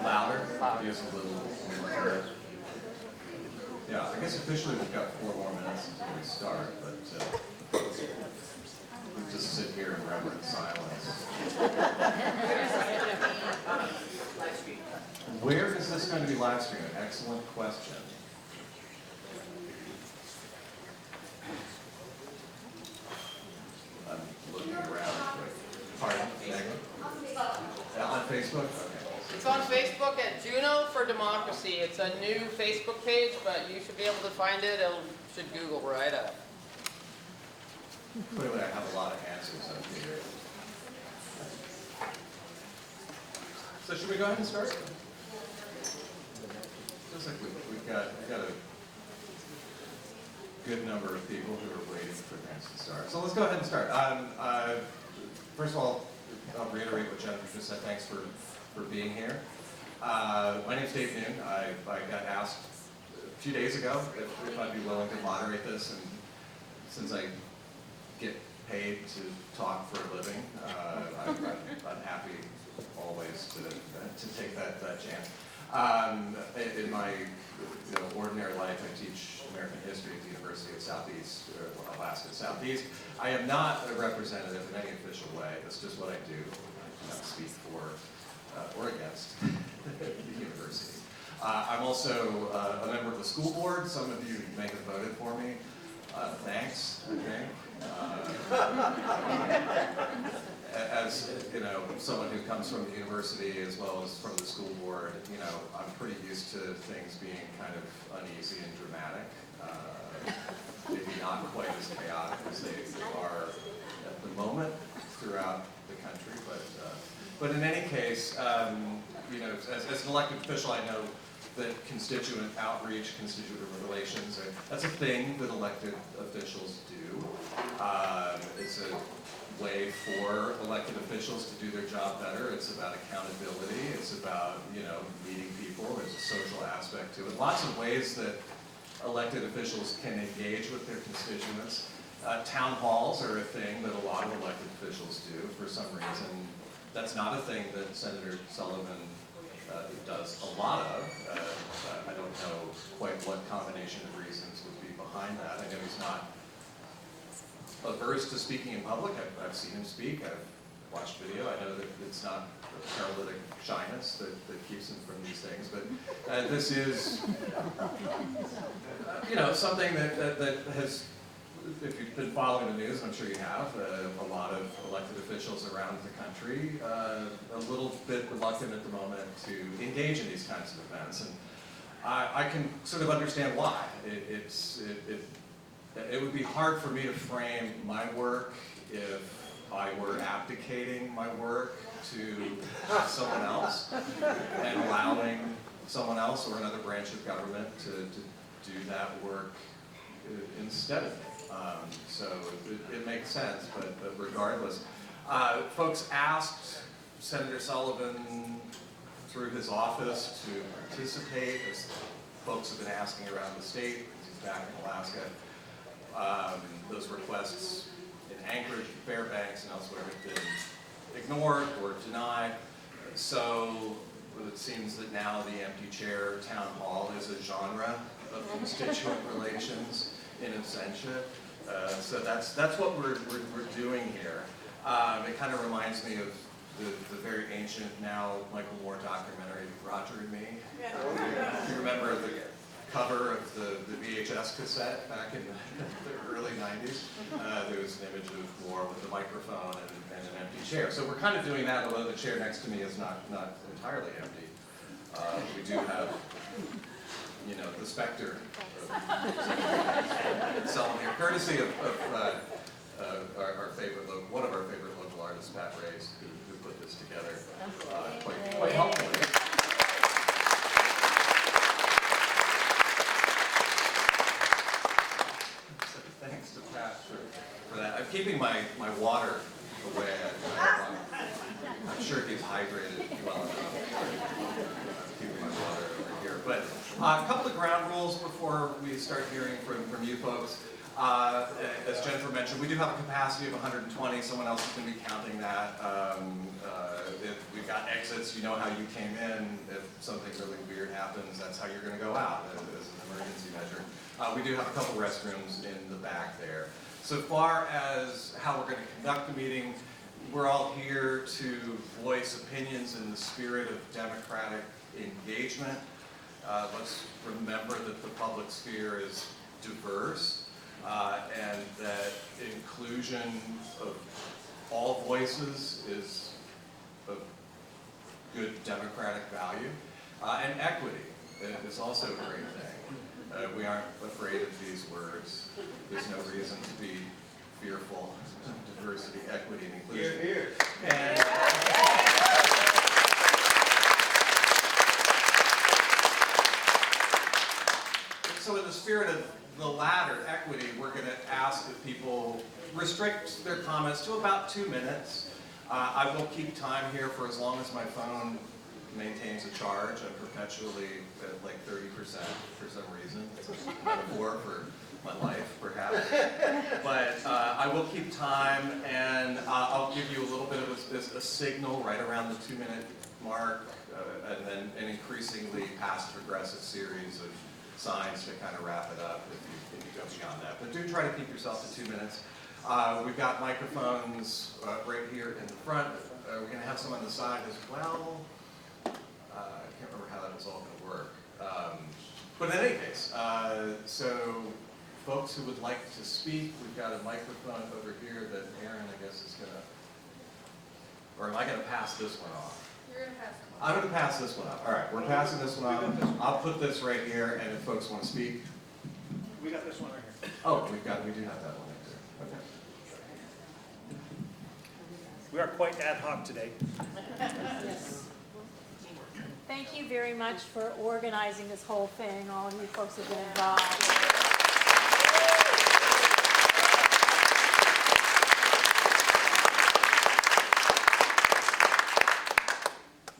Louder? Use a little more. Yeah, I guess officially we've got 4 more minutes until we start, but we'll just sit here in reverent silence. Where is this going to be live streamed? Excellent question. I'm looking around. Pardon? On Facebook? Okay. It's on Facebook at Juneau for Democracy. It's a new Facebook page, but you should be able to find it. It should Google right up. Clearly I have a lot of answers up here. So should we go ahead and start? Feels like we've got a good number of people who are waiting for things to start. So let's go ahead and start. First of all, I'll reiterate what Jennifer just said. Thanks for being here. My name's Dave Noon. I got asked a few days ago if I'd be willing to moderate this, and since I get paid to talk for a living, I'm happy always to take that chance. In my ordinary life, I teach American history at the University of Southeast, Alaska Southeast. I am not a representative in any official way. That's just what I do. I do not speak for or against the university. I'm also a member of the school board. Some of you may have voted for me. Thanks, I think. As someone who comes from the university as well as from the school board, I'm pretty used to things being kind of uneasy and dramatic. Maybe not quite as chaotic as they are at the moment throughout the country, but in any case, as an elected official, I know that constituent outreach, constituent relations, that's a thing that elected officials do. It's a way for elected officials to do their job better. It's about accountability. It's about, meeting people. There's a social aspect to it. Lots of ways that elected officials can engage with their constituents. Town halls are a thing that a lot of elected officials do. For some reason, that's not a thing that Senator Sullivan does a lot of. I don't know quite what combination of reasons would be behind that. I know he's not averse to speaking in public. I've seen him speak. I've watched video. I know that it's not a paralytic shyness that keeps him from these things, but this is, something that has, if you've been following the news, I'm sure you have, a lot of elected officials around the country a little bit reluctant at the moment to engage in these kinds of events, and I can sort of understand why. It would be hard for me to frame my work if I were abdicating my work to someone else and allowing someone else or another branch of government to do that work instead of me. So it makes sense, but regardless. Folks asked Senator Sullivan through his office to participate, as folks have been asking around the state. He's back in Alaska. Those requests in Anchorage, Fairbanks, and elsewhere have been ignored or denied. So it seems that now the empty chair town hall is a genre of constituent relations in absentia. So that's what we're doing here. It kind of reminds me of the very ancient, now Michael Moore documentary, Roger and Me. Yeah. If you remember the cover of the VHS cassette back in the early 90s, there was an image of Moore with a microphone and an empty chair. So we're kind of doing that, although the chair next to me is not entirely empty. We do have, the specter of Sullivan here, courtesy of our favorite, one of our favorite local artists, Pat Race, who put this together quite helpfully. Thanks to Pat for that. I'm keeping my water away. I'm sure he's hydrated well enough. I'm keeping my water over here. But a couple of ground rules before we start hearing from you folks. As Jennifer mentioned, we do have a capacity of 120. Someone else is going to be counting that. We you've got exits, you know how you came in. If something really weird happens, that's how you're going to go out as an emergency measure. We do have a couple restrooms in the back there. So far as how we're going to conduct the meeting, we're all here to voice opinions in the spirit of democratic engagement. Let's remember that the public sphere is diverse and that inclusion of all voices is of good democratic value. And equity is also a great thing. We aren't afraid of these words. There's no reason to be fearful of diversity, equity, and inclusion. Here, here. And, so in the spirit of the latter, equity, we're going to ask that people restrict their comments to about 2 minutes. I will keep time here for as long as my phone maintains a charge. I'm perpetually at like 30% for some reason. It's a metaphor for my life, perhaps. But I will keep time, and I'll give you a little bit of a signal right around the 2-minute mark, and then an increasingly passive-aggressive series of signs to kind of wrap it up if you go beyond that. But do try to keep yourself to 2 minutes. We've got microphones right here in the front. We're going to have some on the side as well. I can't remember how that was all going to work. But in any case, so folks who would like to speak, we've got a microphone over here that Aaron, I guess, is going to, or am I going to pass this one off? You're going to pass them. I'm going to pass this one up. All right, we're passing this one up. I'll put this right here, and if folks want to speak. We got this one right here. Oh, we do have that one right there. Okay. We are quite ad hoc today. Yes. Thank you very much for organizing this whole thing. All of you folks have been involved.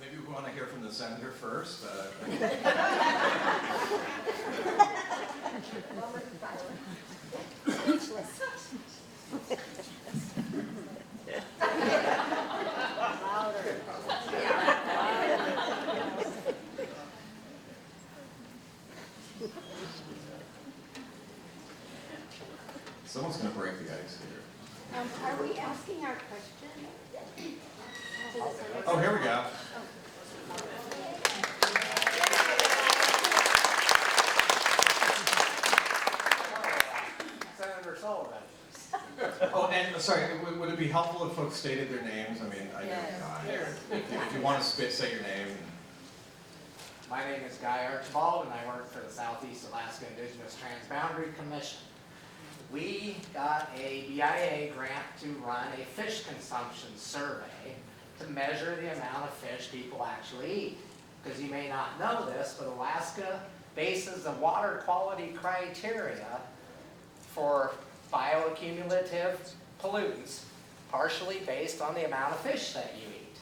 Maybe we want to hear from the senator first. Speechless. Louder. Someone's going to break the ice here. Are we asking our question? Oh, here we go. Senator Sullivan. Oh, and sorry, would it be helpful if folks stated their names? I mean, I know Guy. If you want to say your name. My name is Guy Archibald, and I work for the Southeast Alaska Indigenous Transboundary Commission. We got a BIA grant to run a fish consumption survey to measure the amount of fish people actually eat. Because you may not know this, but Alaska bases the water quality criteria for bioaccumulative pollutants partially based on the amount of fish that you eat.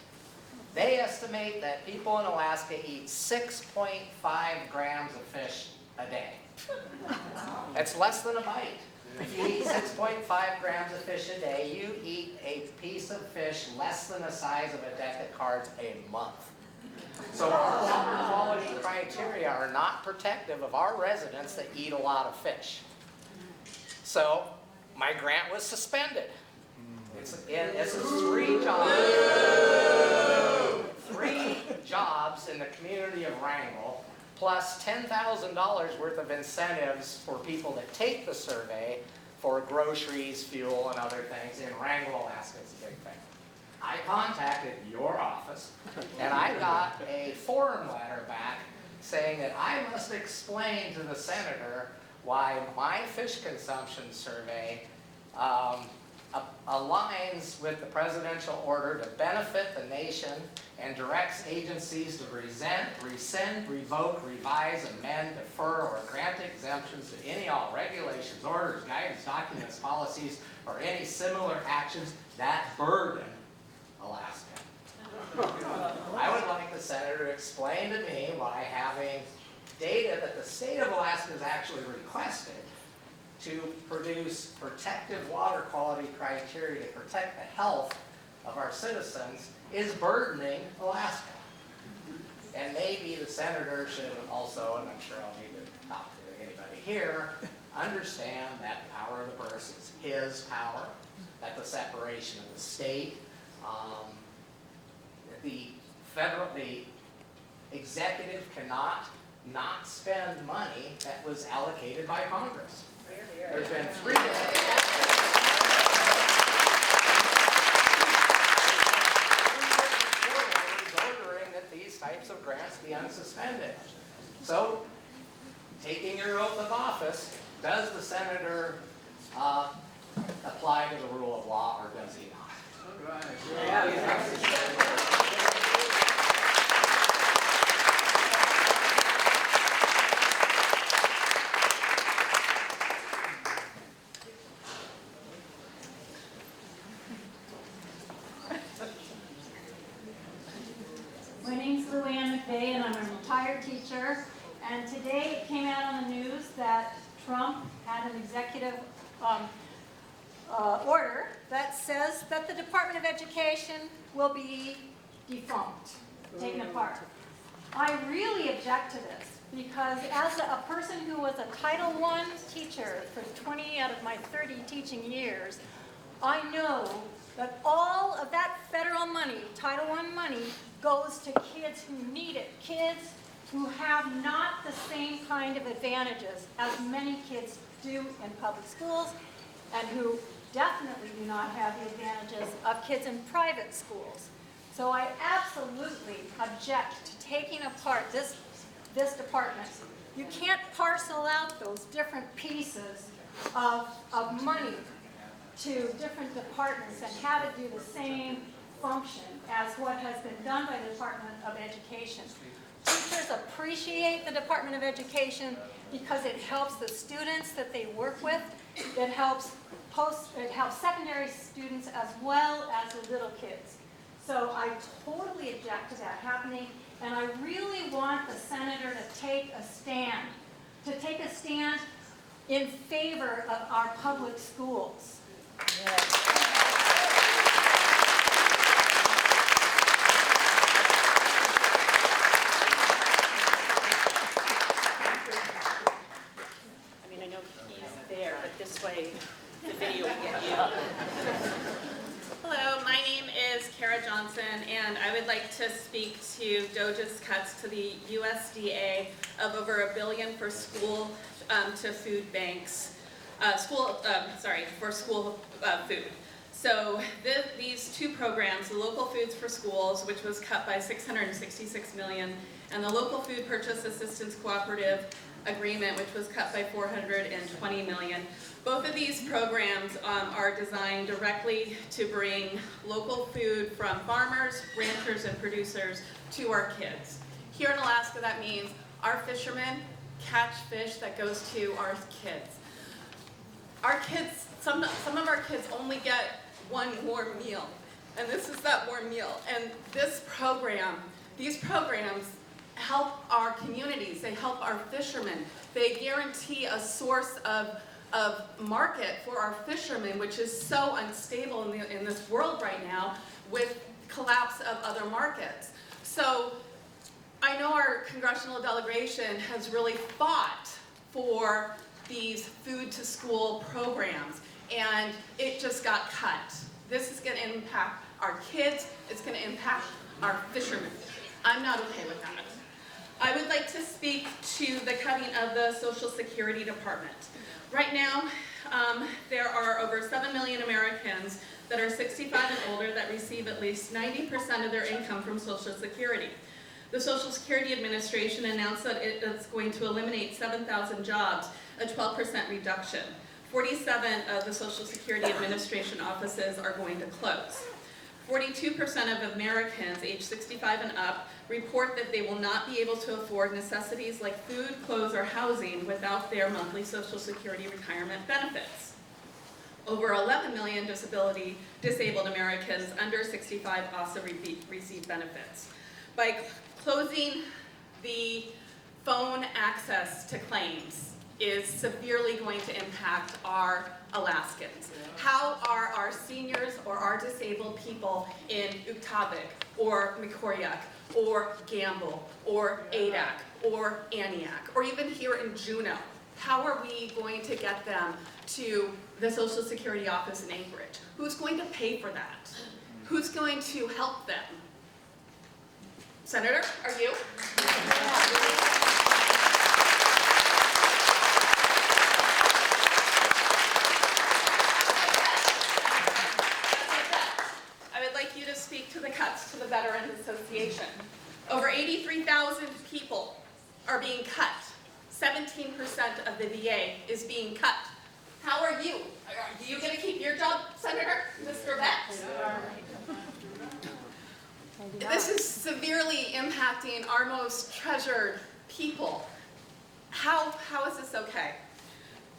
They estimate that people in Alaska eat 6.5 grams of fish a day. That's less than a bite. If you eat 6.5 grams of fish a day, you eat a piece of fish less than the size of a deck of cards a month. So our water quality criteria are not protective of our residents that eat a lot of fish. So my grant was suspended. It's 3 jobs. 3 jobs in the community of Wrangell, plus $10,000 worth of incentives for people that take the survey for groceries, fuel, and other things in Wrangell, Alaska. It's a big thing. I contacted your office, and I got a form letter back saying that I must explain to the senator why my fish consumption survey aligns with the presidential order to benefit the nation and directs agencies to rescind, revoke, revise, amend, defer, or grant exemptions to any all regulations, orders, guidance, documents, policies, or any similar actions that burden Alaska. I would like the senator to explain to me why having data that the state of Alaska has actually requested to produce protective water quality criteria to protect the health of our citizens is burdening Alaska. And maybe the senator should also, and I'm sure I'll need to talk to anybody here, understand that the power of the purse is his power, that the separation of the state, the executive cannot not spend money that was allocated by Congress. There's been 3 ordering that these types of grants be unsuspended. So, taking your oath of office, does the senator apply to the rule of law, or does he not? My name's Luann McVeigh, and I'm a retired teacher. And today it came out on the news that Trump had an executive order that says that the Department of Education will be defunct, taken apart. I really object to this because as a person who was a Title I teacher for 20 out of my 30 teaching years, I know that all of that federal money, Title I money, goes to kids who need it, kids who have not the same kind of advantages as many kids do in public schools and who definitely do not have the advantages of kids in private schools. So I absolutely object to taking apart this department. You can't parcel out those different pieces of money to different departments and have it do the same function as what has been done by the Department of Education. Teachers appreciate the Department of Education because it helps the students that they work with. It helps secondary students as well as the little kids. So I totally object to that happening, and I really want the senator to take a stand in favor of our public schools. I know he's there, but this way the video will get you. Hello, my name is Kara Johnson, and I would like to speak to DOJ's cuts to the USDA of over $1 billion for school to food banks, for school food. So these two programs, the Local Foods for Schools, which was cut by $666 million, and the Local Food Purchase Assistance Cooperative Agreement, which was cut by $420 million. Both of these programs are designed directly to bring local food from farmers, ranchers, and producers to our kids. Here in Alaska, that means our fishermen catch fish that goes to our kids. Our kids, some of our kids only get one warm meal, and this is that warm meal. And these programs help our communities, they help our fishermen, they guarantee a source of market for our fishermen, which is so unstable in this world right now with collapse of other markets. So I know our congressional delegation has really fought for these food to school programs, and it just got cut. This is going to impact our kids, it's going to impact our fishermen. I'm not okay with that. I would like to speak to the cutting of the Social Security Department. Right now, there are over 7 million Americans that are 65 and older that receive at least 90% of their income from Social Security. The Social Security Administration announced that it is going to eliminate 7,000 jobs, a 12% reduction. 47 of the Social Security Administration offices are going to close. 42% of Americans aged 65 and up report that they will not be able to afford necessities like food, clothes, or housing without their monthly Social Security retirement benefits. Over 11 million disabled Americans under 65 also receive benefits. By closing the phone access to claims, is severely going to impact our Alaskans. How are our seniors or our disabled people in Uktabik or Mikoyak or Gamble or Adak or Aniak or even here in Juneau, how are we going to get them to the Social Security office in Anchorage? Who's going to pay for that? Who's going to help them? Senator, are you? I would like you to speak to the cuts to the Veterans Association. Over 83,000 people are being cut. 17% of the VA is being cut. How are you? Are you going to keep your job, Senator, Mr. Vett? This is severely impacting our most treasured people. How is this okay?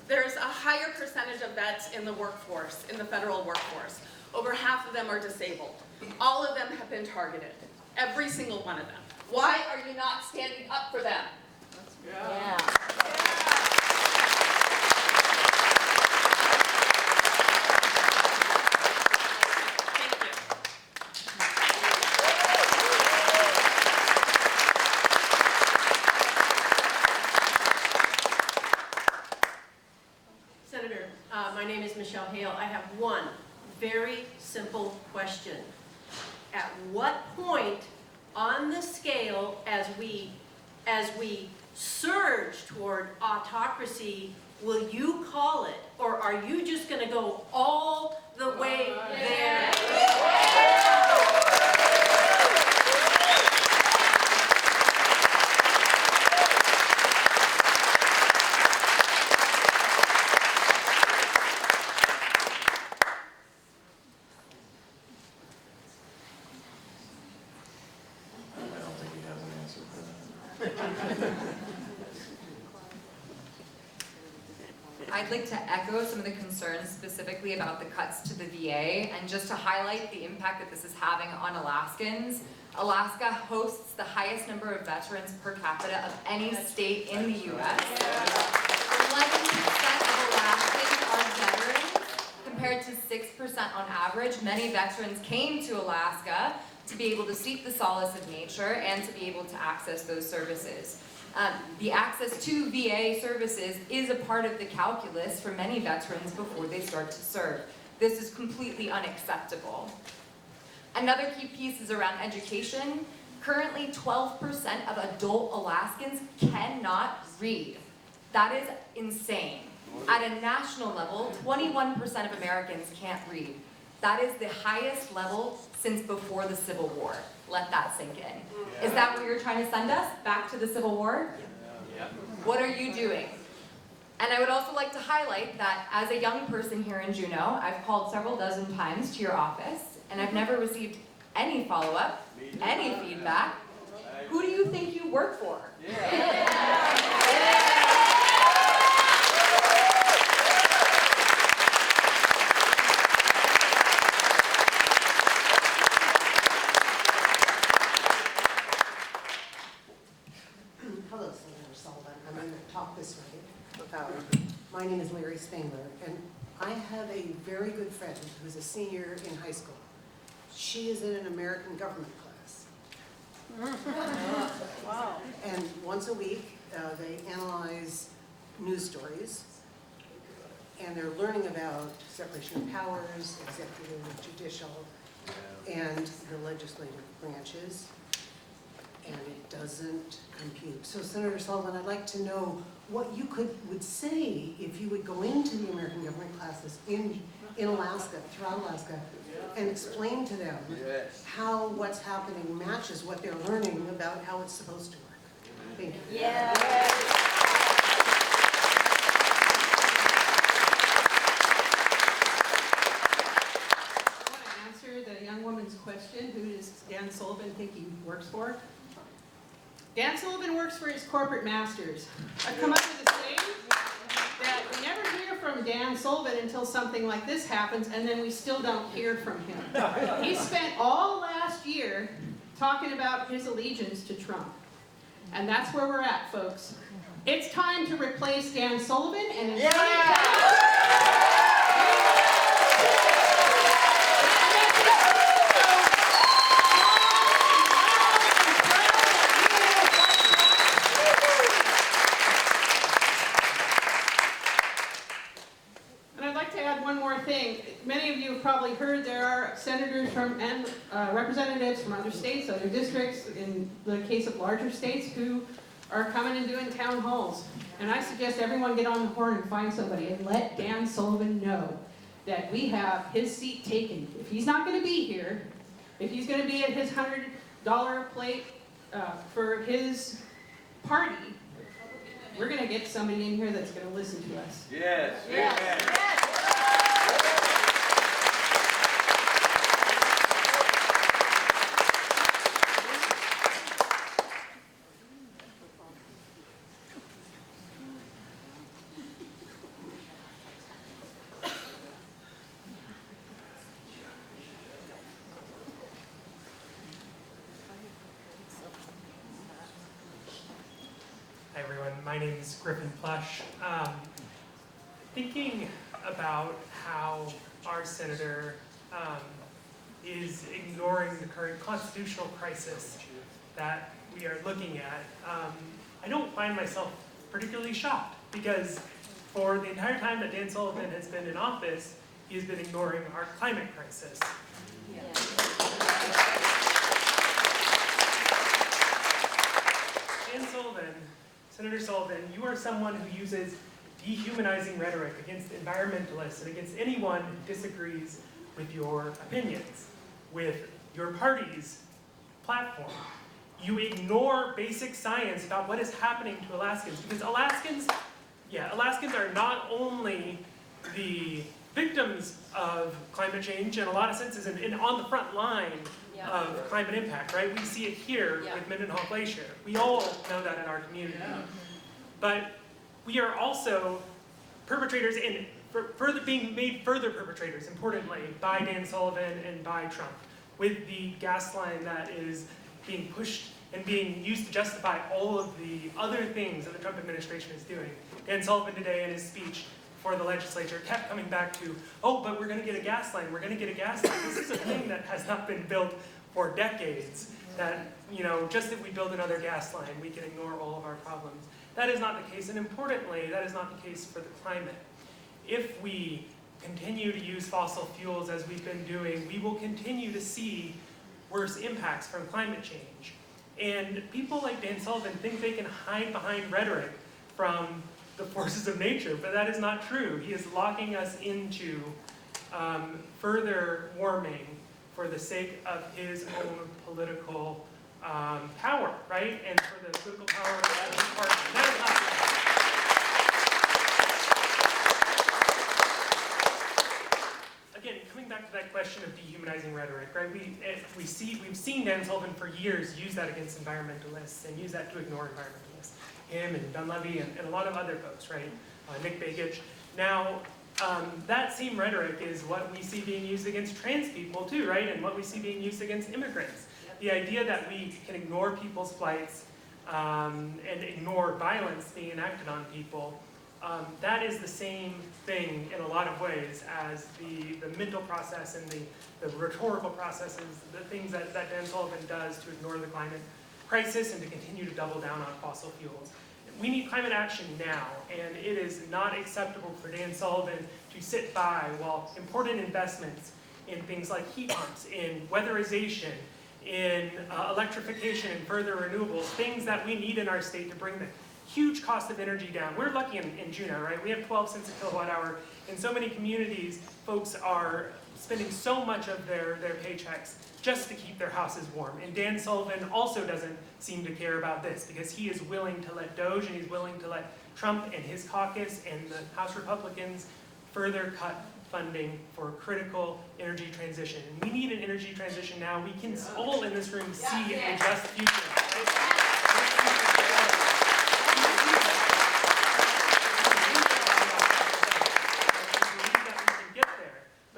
There's a higher percentage of vets in the workforce, in the federal workforce. Over half of them are disabled. All of them have been targeted. Every single one of them. Why are you not standing up for them? Yeah. Thank you. Senator, my name is Michelle Hale. I have one very simple question. At what point on the scale, as we surge toward autocracy, will you call it, or are you just going to go all the way there? I don't think he has an answer for that. I'd like to echo some of the concerns specifically about the cuts to the VA, and just to highlight the impact that this is having on Alaskans. Alaska hosts the highest number of veterans per capita of any state in the U.S. 11% of Alaskans are veterans, compared to 6% on average. Many veterans came to Alaska to be able to seek the solace of nature and to be able to access those services. The access to VA services is a part of the calculus for many veterans before they start to serve. This is completely unacceptable. Another key piece is around education. Currently, 12% of adult Alaskans cannot read. That is insane. At a national level, 21% of Americans can't read. That is the highest level since before the Civil War. Let that sink in. Is that where you're trying to send us? Back to the Civil War? Yeah. What are you doing? And I would also like to highlight that as a young person here in Juneau, I've called several dozen times to your office, and I've never received any follow-up, any feedback. Who do you think you work for? Hello, Senator Sullivan. I'm going to talk this way. My name is Larry Spangler, and I have a very good friend who's a senior in high school. She is in an American government class. Wow. And once a week, they analyze news stories, and they're learning about separation of powers, executive, judicial, and the legislative branches. And it doesn't compute. So Senator Sullivan, I'd like to know what you would say if you would go into the American government classes in Alaska, throughout Alaska, and explain to them how what's happening matches what they're learning about how it's supposed to work. Thank you. Yeah. I want to answer the young woman's question, who does Dan Sullivan think he works for? Dan Sullivan works for his corporate masters. I've come up with a saying that we never hear from Dan Sullivan until something like this happens, and then we still don't hear from him. He spent all last year talking about his allegiance to Trump. And that's where we're at, folks. It's time to replace Dan Sullivan and And I'd like to add one more thing. Many of you have probably heard there are senators and representatives from other states, other districts, in the case of larger states, who are coming and doing town halls. And I suggest everyone get on the horn and find somebody and let Dan Sullivan know that we have his seat taken. If he's not going to be here, if he's going to be at his $100 plate for his party, we're going to get somebody in here that's going to listen to us. Yes. Yes. Yes. Hi everyone, my name is Griffin Plush. Thinking about how our senator is ignoring the current constitutional crisis that we are looking at, I don't find myself particularly shocked, because for the entire time that Dan Sullivan has been in office, he has been ignoring our climate crisis. Dan Sullivan, Senator Sullivan, you are someone who uses dehumanizing rhetoric against environmentalists and against anyone who disagrees with your opinions, with your party's platform. You ignore basic science about what is happening to Alaskans, because Alaskans are not only the victims of climate change in a lot of senses and on the front line of climate impact, right? We see it here with Mendenhall Glacier. We all know that in our community. But we are also perpetrators and being made further perpetrators, importantly, by Dan Sullivan and by Trump, with the gas line that is being pushed and being used to justify all of the other things that the Trump administration is doing. Dan Sullivan today in his speech for the legislature kept coming back to, oh, but we're going to get a gas line, we're going to get a gas line. This is a thing that has not been built for decades, that, you know, just if we build another gas line, we can ignore all of our problems. That is not the case, and importantly, that is not the case for the climate. If we continue to use fossil fuels as we've been doing, we will continue to see worse impacts from climate change. And people like Dan Sullivan think they can hide behind rhetoric from the forces of nature, but that is not true. He is locking us into further warming for the sake of his own political power, right? And for the political power of his party. That is not true. Again, coming back to that question of dehumanizing rhetoric, right? We've seen Dan Sullivan for years use that against environmentalists and use that to ignore environmentalists. Him and Dunleavy and a lot of other folks, right? Nick Begich. Now, that same rhetoric is what we see being used against trans people too, right? And what we see being used against immigrants. The idea that we can ignore people's plights and ignore violence being enacted on people, that is the same thing in a lot of ways as the mental process and the rhetorical processes, the things that Dan Sullivan does to ignore the climate crisis and to continue to double down on fossil fuels. We need climate action now, and it is not acceptable for Dan Sullivan to sit by while important investments in things like heat pumps, in weatherization, in electrification and further renewables, things that we need in our state to bring the huge cost of energy down. We're lucky in Juneau, right? We have 12 cents a kilowatt hour. In so many communities, folks are spending so much of their paychecks just to keep their houses warm. And Dan Sullivan also doesn't seem to care about this, because he is willing to let Doge and he's willing to let Trump and his caucus and the House Republicans further cut funding for critical energy transition. And we need an energy transition now. We can all in this room see a just future. Right?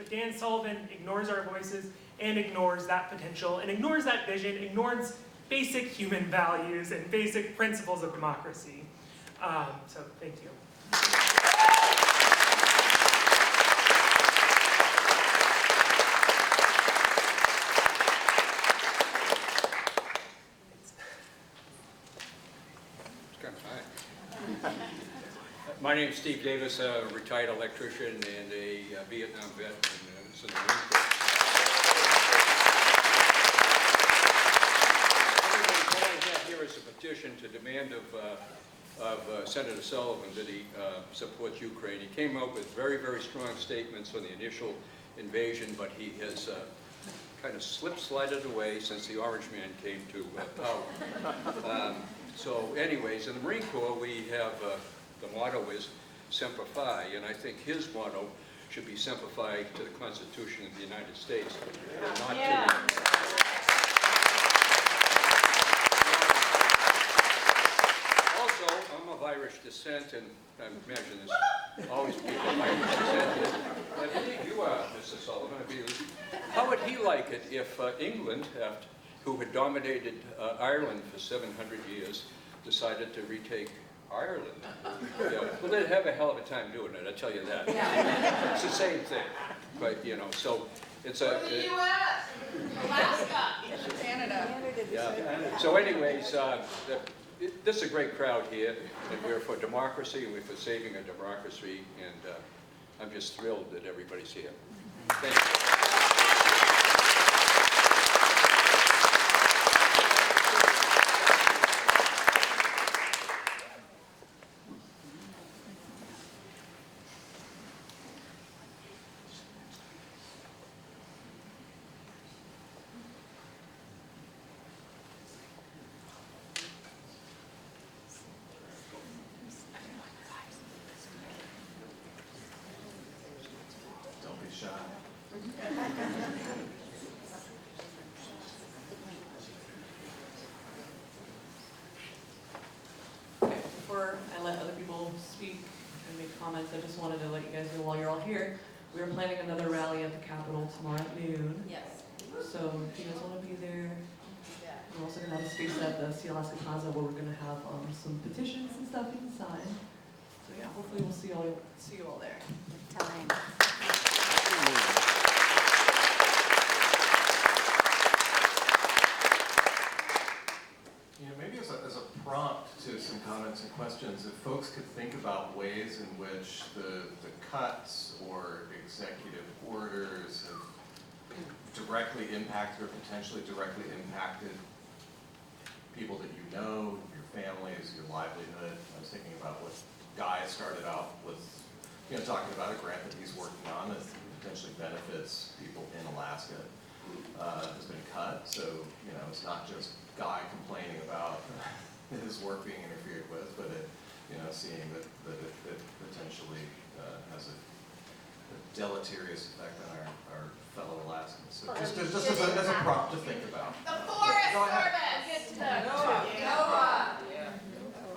Dan Sullivan ignores our voices and ignores that potential and ignores that vision, ignores basic human values and basic principles of democracy. So thank you. My name is Steve Davis, a retired electrician and a Vietnam vet, and was in the Marine Corps. What I have here is a petition to demand of Senator Sullivan that he supports Ukraine. He came up with very, very strong statements on the initial invasion, but he has kind of slip-slided away since the Orange Man came to power. So anyways, in the Marine Corps, we have the motto is Semper Fi, and I think his motto should be Semper Fi to the Constitution of the United States, and not to... Also, I'm of Irish descent, and I imagine there's always people of Irish descent. I believe you are, Mr. Sullivan. I believe. How would he like it if England, who had dominated Ireland for 700 years, decided to retake Ireland? Yeah. Well, they'd have a hell of a time doing it, I tell you that. It's the same thing, but you know, so it's a... the U.S., Alaska, Canada. Yeah. So anyways, this is a great crowd here, and we're for democracy, and we're for saving our democracy, and I'm just thrilled that everybody's here. Thank you. Before I let other people speak and make comments, I just wanted to let you guys know while you're all here, we are planning another rally at the Capitol tomorrow at noon. Yes. So if you guys want to be there, we're also going to have a space at the Sea Alaska Plaza where we're going to have some petitions and stuff you can sign. So yeah, hopefully we'll see you all there. Time. You know, maybe as a prompt to some comments and questions, if folks could think about ways in which the cuts or executive orders have directly impacted or potentially directly impacted people that you know, your families, your livelihood. I was thinking about what Guy started out with, you know, talking about a grant that he's working on that potentially benefits people in Alaska. Has been cut, so you know it's not just Guy complaining about his work being interfered with, but it, you know, seeing that it potentially has a deleterious effect on our fellow Alaskans. So just as a prompt to think about. The Forest Service.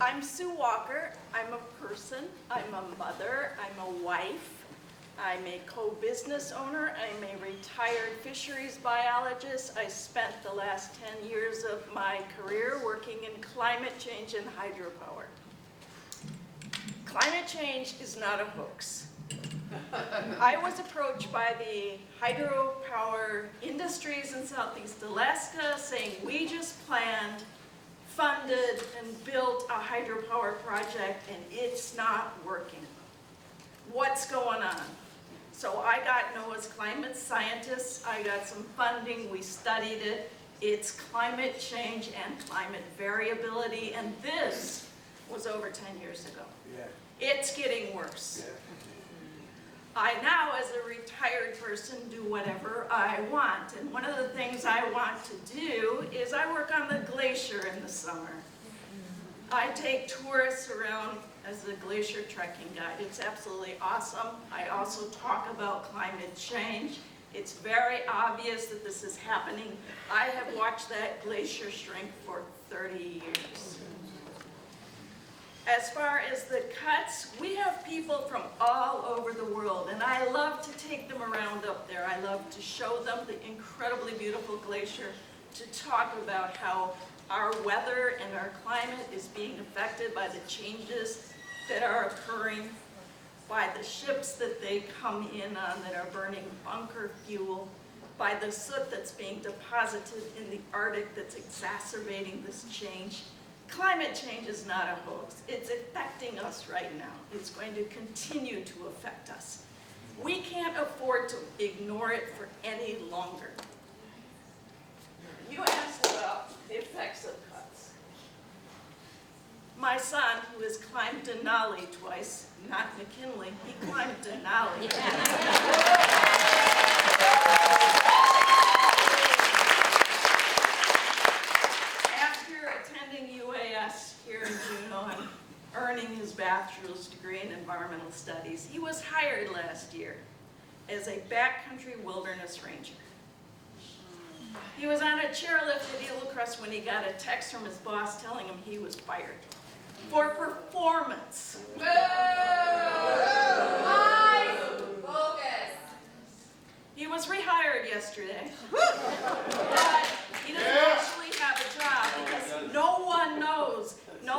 I'm Sue Walker. I'm a person. I'm a mother. I'm a wife. I'm a co-business owner. I'm a retired fisheries biologist. I spent the last 10 years of my career working in climate change and hydropower. Climate change is not a hoax. I was approached by the hydropower industries in Southeast Alaska saying we just planned, funded, and built a hydropower project and it's not working. What's going on? So I got NOAA's climate scientists, I got some funding, we studied it. It's climate change and climate variability, and this was over 10 years ago. Yeah. It's getting worse. Yeah. I now, as a retired person, do whatever I want. And one of the things I want to do is I work on the glacier in the summer. I take tourists around as a glacier trekking guide. It's absolutely awesome. I also talk about climate change. It's very obvious that this is happening. I have watched that glacier shrink for 30 years. As far as the cuts, we have people from all over the world, and I love to take them around up there. I love to show them the incredibly beautiful glacier, to talk about how our weather and our climate is being affected by the changes that are occurring, by the ships that they come in on that are burning bunker fuel, by the soot that's being deposited in the Arctic that's exacerbating this change. Climate change is not a hoax. It's affecting us right now. It's going to continue to affect us. We can't afford to ignore it for any longer. You asked about the effects of cuts. My son, who has climbed Denali twice, not McKinley, he climbed Denali. After attending UAS here in Juneau and earning his bachelor's degree in environmental studies, he was hired last year as a backcountry wilderness ranger. He was on a chairlift at Eagle Crest when he got a text from his boss telling him he was fired for performance. He was rehired yesterday, but he doesn't actually have a job because no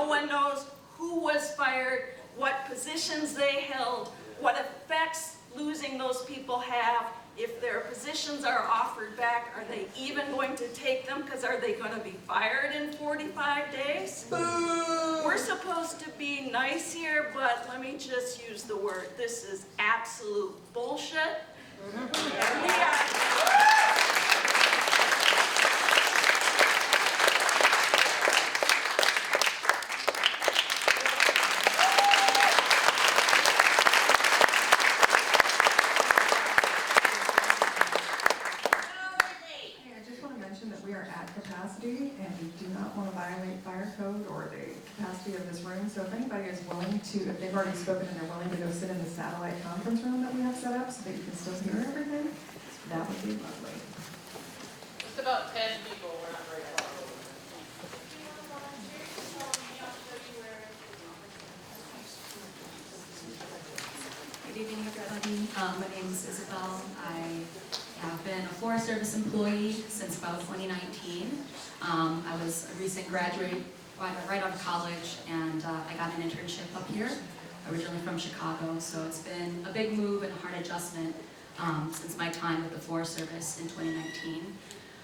one knows who was fired, what positions they held, what effects losing those people have. If their positions are offered back, are they even going to take them? Because are they going to be fired in 45 days? We're supposed to be nice here, but let me just use the word. This is absolute bullshit. And we are... and we do not want to violate fire code or the capacity of this room. So if anybody is willing to, if they've already spoken and they're willing to go sit in the satellite conference room that we have set up so that you can still hear everything, that would be lovely. Just about 10 people, we're not very far. Good evening, everybody. My name is Isabel. I have been a Forest Service employee since about 2019. I was a recent graduate right out of college, and I got an internship up here, originally from Chicago. So it's been a big move and a hard adjustment since my time with the Forest Service in 2019.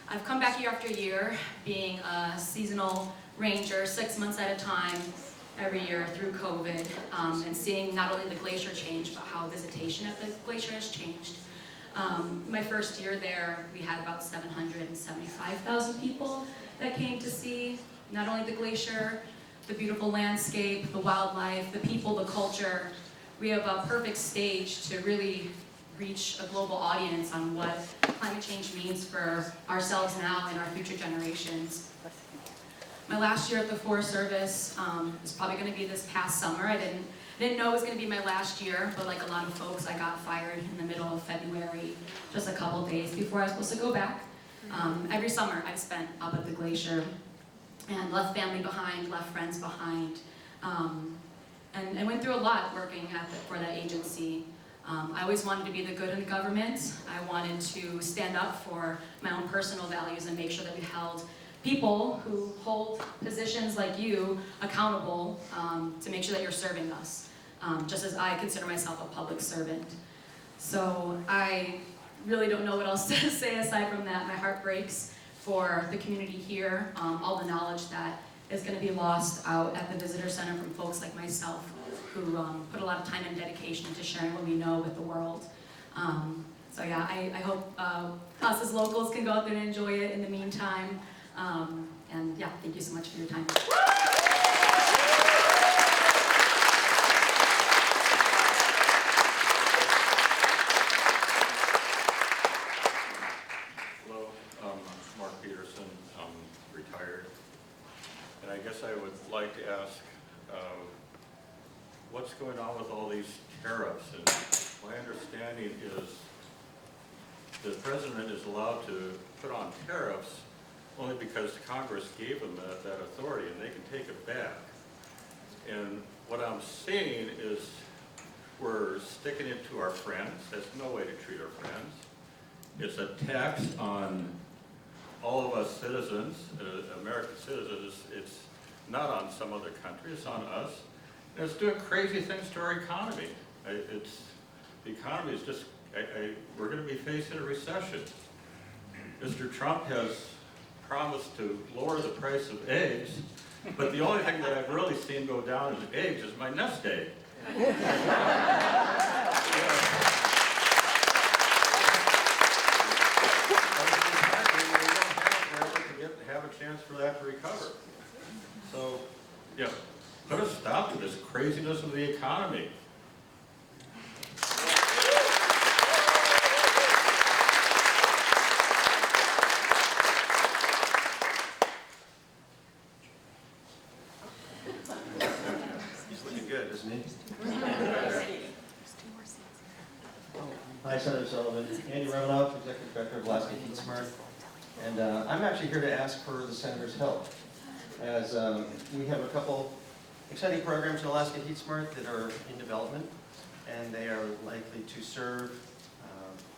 I've come back year after year, being a seasonal ranger, 6 months at a time, every year through COVID, and seeing not only the glacier change, but how visitation at the glacier has changed. My first year there, we had about 775,000 people that came to see not only the glacier, the beautiful landscape, the wildlife, the people, the culture. We have a perfect stage to really reach a global audience on what climate change means for ourselves now and our future generations. My last year at the Forest Service is probably going to be this past summer. I didn't know it was going to be my last year, but like a lot of folks, I got fired in the middle of February, just a couple days before I was supposed to go back. Every summer I've spent up at the glacier and left family behind, left friends behind, and went through a lot working for that agency. I always wanted to be the good in the government. I wanted to stand up for my own personal values and make sure that we held people who hold positions like you accountable to make sure that you're serving us, just as I consider myself a public servant. So I really don't know what else to say aside from that. My heart breaks for the community here, all the knowledge that is going to be lost out at the visitor center from folks like myself who put a lot of time and dedication into sharing what we know with the world. So yeah, I hope us as locals can go out there and enjoy it in the meantime. And yeah, thank you so much for your time. Hello, I'm Mark Peterson. I'm retired. And I guess I would like to ask, what's going on with all these tariffs? And my understanding is the president is allowed to put on tariffs only because Congress gave them that authority, and they can take it back. And what I'm seeing is we're sticking it to our friends. That's no way to treat our friends. It's a tax on all of us citizens, American citizens, it's not on some other country, it's on us. And it's doing crazy things to our economy. The economy is just, we're going to be facing a recession. Mr. Trump has promised to lower the price of eggs, but the only thing that I've really seen go down in eggs is my nest egg. We won't have a chance for that to recover. So, yeah, put a stop to this craziness of the economy. He's looking good, isn't he? Hi, Senator Sullivan. Andy Romanoff, Executive Director of Alaska Heat Smart. And I'm actually here to ask for the Senator's help, as we have a couple exciting programs in Alaska Heat Smart that are in development, and they are likely to serve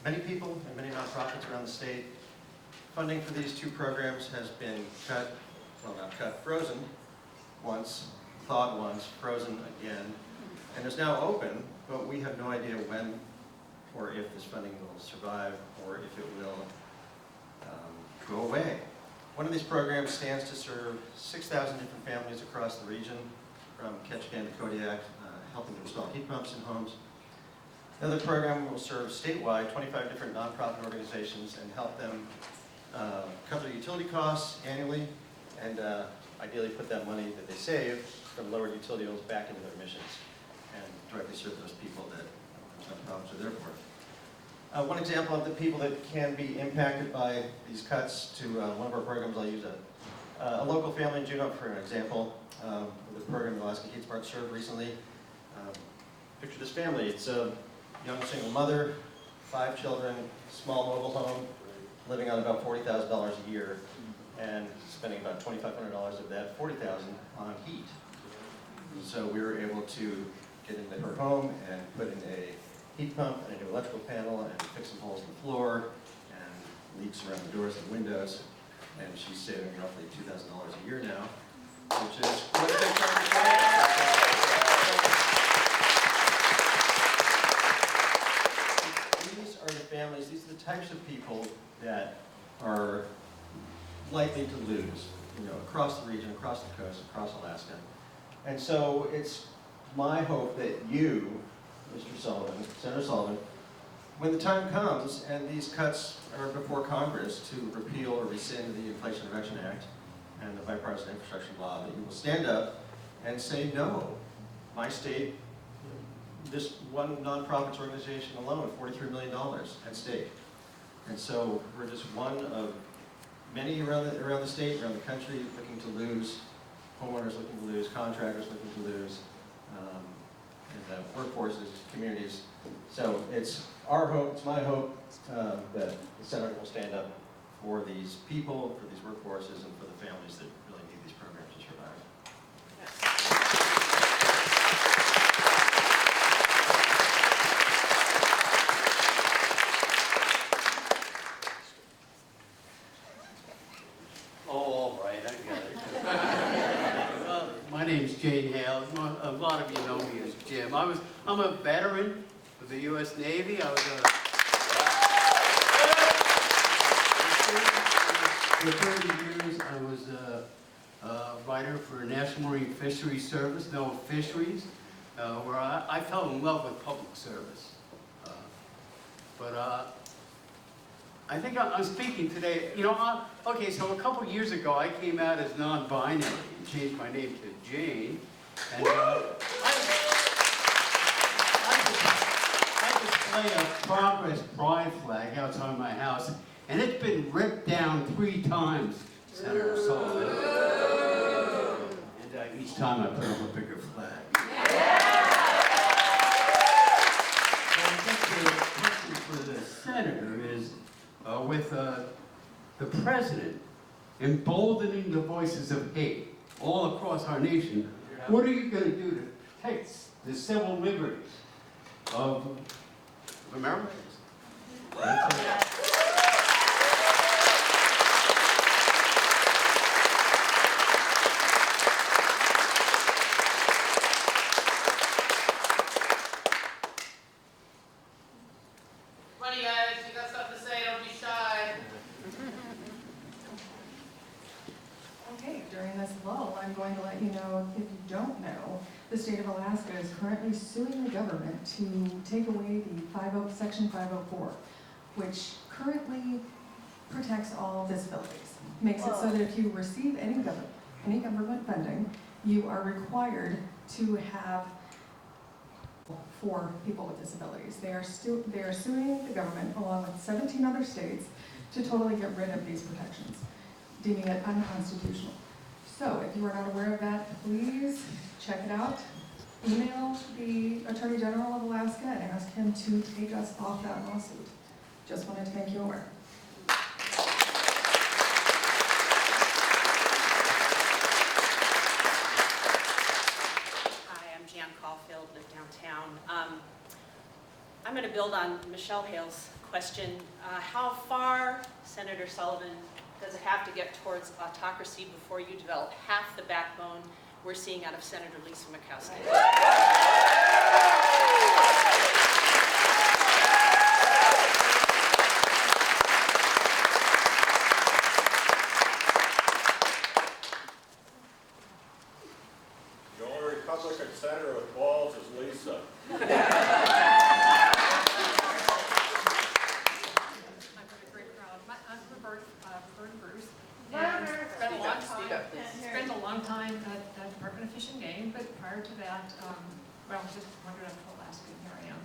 many people and many nonprofits around the state. Funding for these two programs has been cut, well not cut, frozen once, thawed once, frozen again, and is now open, but we have no idea when or if this funding will survive or if it will go away. One of these programs stands to serve 6,000 different families across the region, from Ketchikan to Kodiak, helping to install heat pumps in homes. Another program will serve statewide 25 different nonprofit organizations and help them cut their utility costs annually and ideally put that money that they save from lowered utility bills back into their missions and directly serve those people that those nonprofits are there for. One example of the people that can be impacted by these cuts to one of our programs, I'll use a local family in Juneau for an example. The program Alaska Heat Smart served recently. Picture this family. It's a young single mother, 5 children, small mobile home, living on about $40,000 a year, and spending about $2,500 of that $40,000 on heat. So we were able to get into her home and put in a heat pump and a new electrical panel and fix some holes in the floor and leaks around the doors and windows. And she's saving roughly $2,000 a year now, which is quite a big chunk of change. These are the families, these are the types of people that are likely to lose, across the region, across the coast, across Alaska. And so it's my hope that you, Mr. Sullivan, Senator Sullivan, when the time comes and these cuts are before Congress to repeal or rescind the Inflation Reduction Act and the bipartisan infrastructure law, that you will stand up and say, no, my state, this one nonprofit organization alone, $43 million at stake. And so we're just one of many around the state, around the country, looking to lose, homeowners looking to lose, contractors looking to lose, and workforces, communities. So it's our hope, it's my hope, that the Senator will stand up for these people, for these workforces, and for the families that really need these programs to survive. Oh, all right, I got it. My name's Jane Hale. A lot of you know me as Jim. I'm a veteran of the U.S. Navy. I was for 30 years, I was a writer for National Marine Fisheries Service, NOAA Fisheries, where I fell in love with public service. I think I'm speaking today, okay, so a couple years ago I came out as non-binary and changed my name to Jane. And I display a Progress Pride flag outside my house, and it's been ripped down 3 times, Senator Sullivan. And each time I put up a bigger flag. So I think the question for the Senator is, with the President emboldening the voices of hate all across our nation, what are you going to do to protect the civil liberties of Americans? the state of Alaska is currently suing the government to take away the Section 504, which currently protects all disabilities. Makes it so that if you receive any government funding, you are required to have for people with disabilities. They are suing the government along with 17 other states to totally get rid of these protections, deeming it unconstitutional. So if you are not aware of that, please check it out. Email the Attorney General of Alaska and ask him to take us off that lawsuit. Just wanted to make you aware. Live downtown. I'm going to build on Michelle Hale's question. How far, Senator Sullivan, does it have to get towards autocracy before you develop half the backbone we're seeing out of Senator Lisa Murkowski? The only Republican senator with balls is Lisa. Spent a long time at the Department of Fish and Game, but prior to that, well, just wandered up to Alaska, and here I am.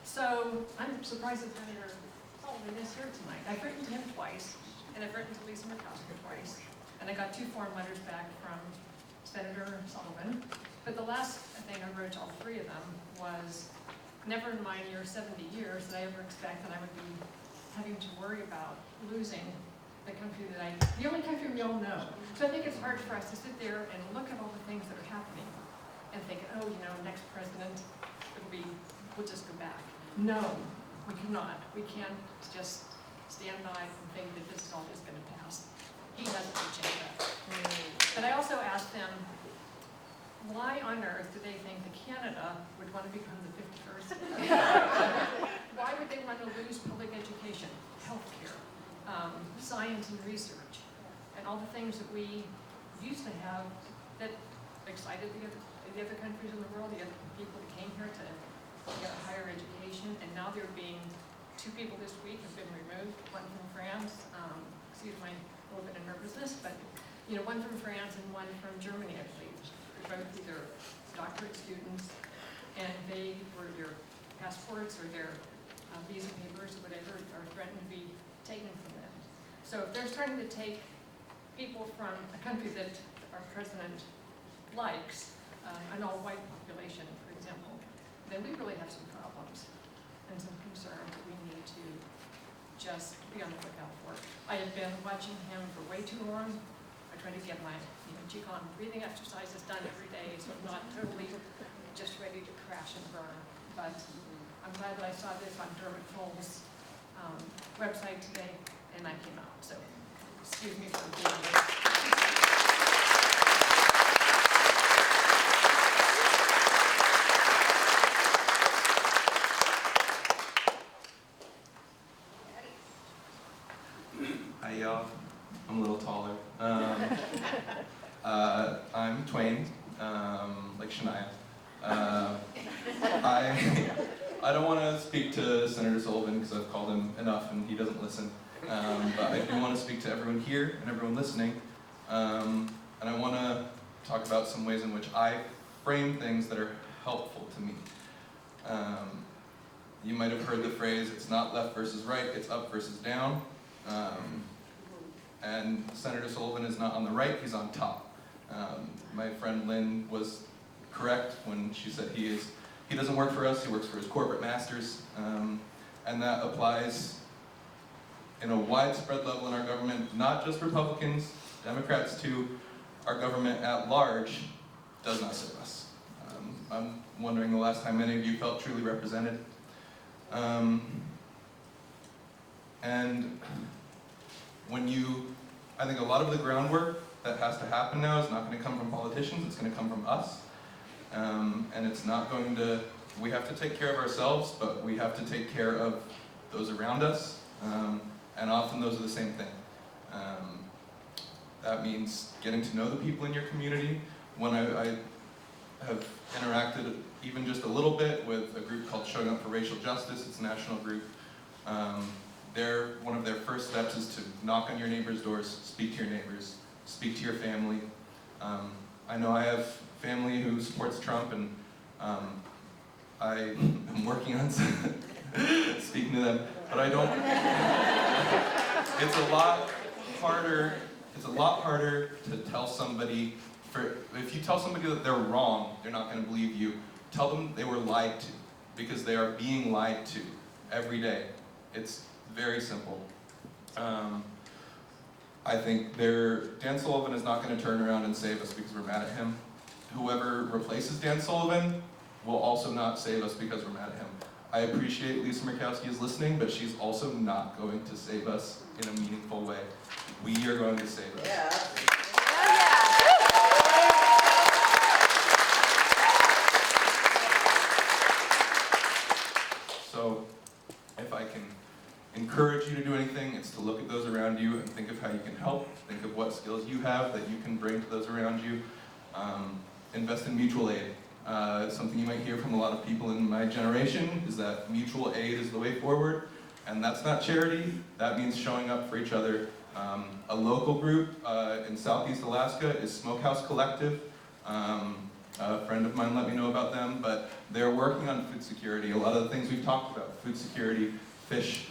So I'm surprised that Senator Sullivan is here tonight. I've written to him twice, and I've written to Lisa Murkowski twice, and I got 2 foreign letters back from Senator Sullivan. But the last thing I wrote to all 3 of them was, never in my near 70 years did I ever expect that I would be having to worry about losing the country the only country we all know. So I think it's hard for us to sit there and look at all the things that are happening and think, oh, next president, we'll just go back. No, we cannot. We can't just stand by and think that this is all just going to pass. He hasn't changed that. But I also asked them, why on earth do they think that Canada would want to become the 51st? Why would they want to lose public education, healthcare, science and research, and all the things that we used to have that excited the other countries in the world, the other people that came here to get a higher education, and now they're being, 2 people this week have been removed, one from France, excuse my little bit of nervousness, but one from France and one from Germany, I believe. They're both either doctorate students, and their passports or their visa papers or whatever are threatened to be taken from them. So if they're starting to take people from a country that our president likes, an all-white population, for example, then we really have some problems and some concerns that we need to just be on the lookout for. I have been watching him for way too long. I try to get my Qigong breathing exercises done every day, so I'm not totally just ready to crash and burn. But I'm glad that I saw this on Dermot Cole's website today, and I came out. So excuse me for doing this. Hi y'all, I'm a little taller. I'm Twain, like Shania. I don't want to speak to Senator Sullivan because I've called him enough and he doesn't listen. But I do want to speak to everyone here and everyone listening. And I want to talk about some ways in which I frame things that are helpful to me. You might have heard the phrase, it's not left versus right, it's up versus down. And Senator Sullivan is not on the right, he's on top. My friend Lynn was correct when she said he doesn't work for us, he works for his corporate masters. And that applies in a widespread level in our government, not just Republicans, Democrats too. Our government at large does not serve us. I'm wondering the last time many of you felt truly represented. And I think a lot of the groundwork that has to happen now is not going to come from politicians, it's going to come from us. And it's not going to, we have to take care of ourselves, but we have to take care of those around us. And often those are the same thing. That means getting to know the people in your community. When have interacted even just a little bit with a group called Showing Up for Racial Justice. It's a national group. One of their first steps is to knock on your neighbors' doors, speak to your neighbors, speak to your family. I know I have family who supports Trump, and I am working on speaking to them, but I don't. It's a lot harder. It's a lot harder to tell somebody. If you tell somebody that they're wrong, they're not going to believe you. Tell them they were lied to, because they are being lied to every day. It's very simple. I think Dan Sullivan is not going to turn around and save us because we're mad at him. Whoever replaces Dan Sullivan will also not save us because we're mad at him. I appreciate Lisa Murkowski is listening, but she's also not going to save us in a meaningful way. We are going to save us. Yeah. So, if I can encourage you to do anything, it's to look at those around you and think of how you can help, think of what skills you have that you can bring to those around you. Invest in mutual aid. Something you might hear from a lot of people in my generation is that mutual aid is the way forward, and that's not charity, that means showing up for each other. A local group in Southeast Alaska is Smokehouse Collective. A friend of mine let me know about them, but they're working on food security. A lot of the things we've talked about, food security, fish,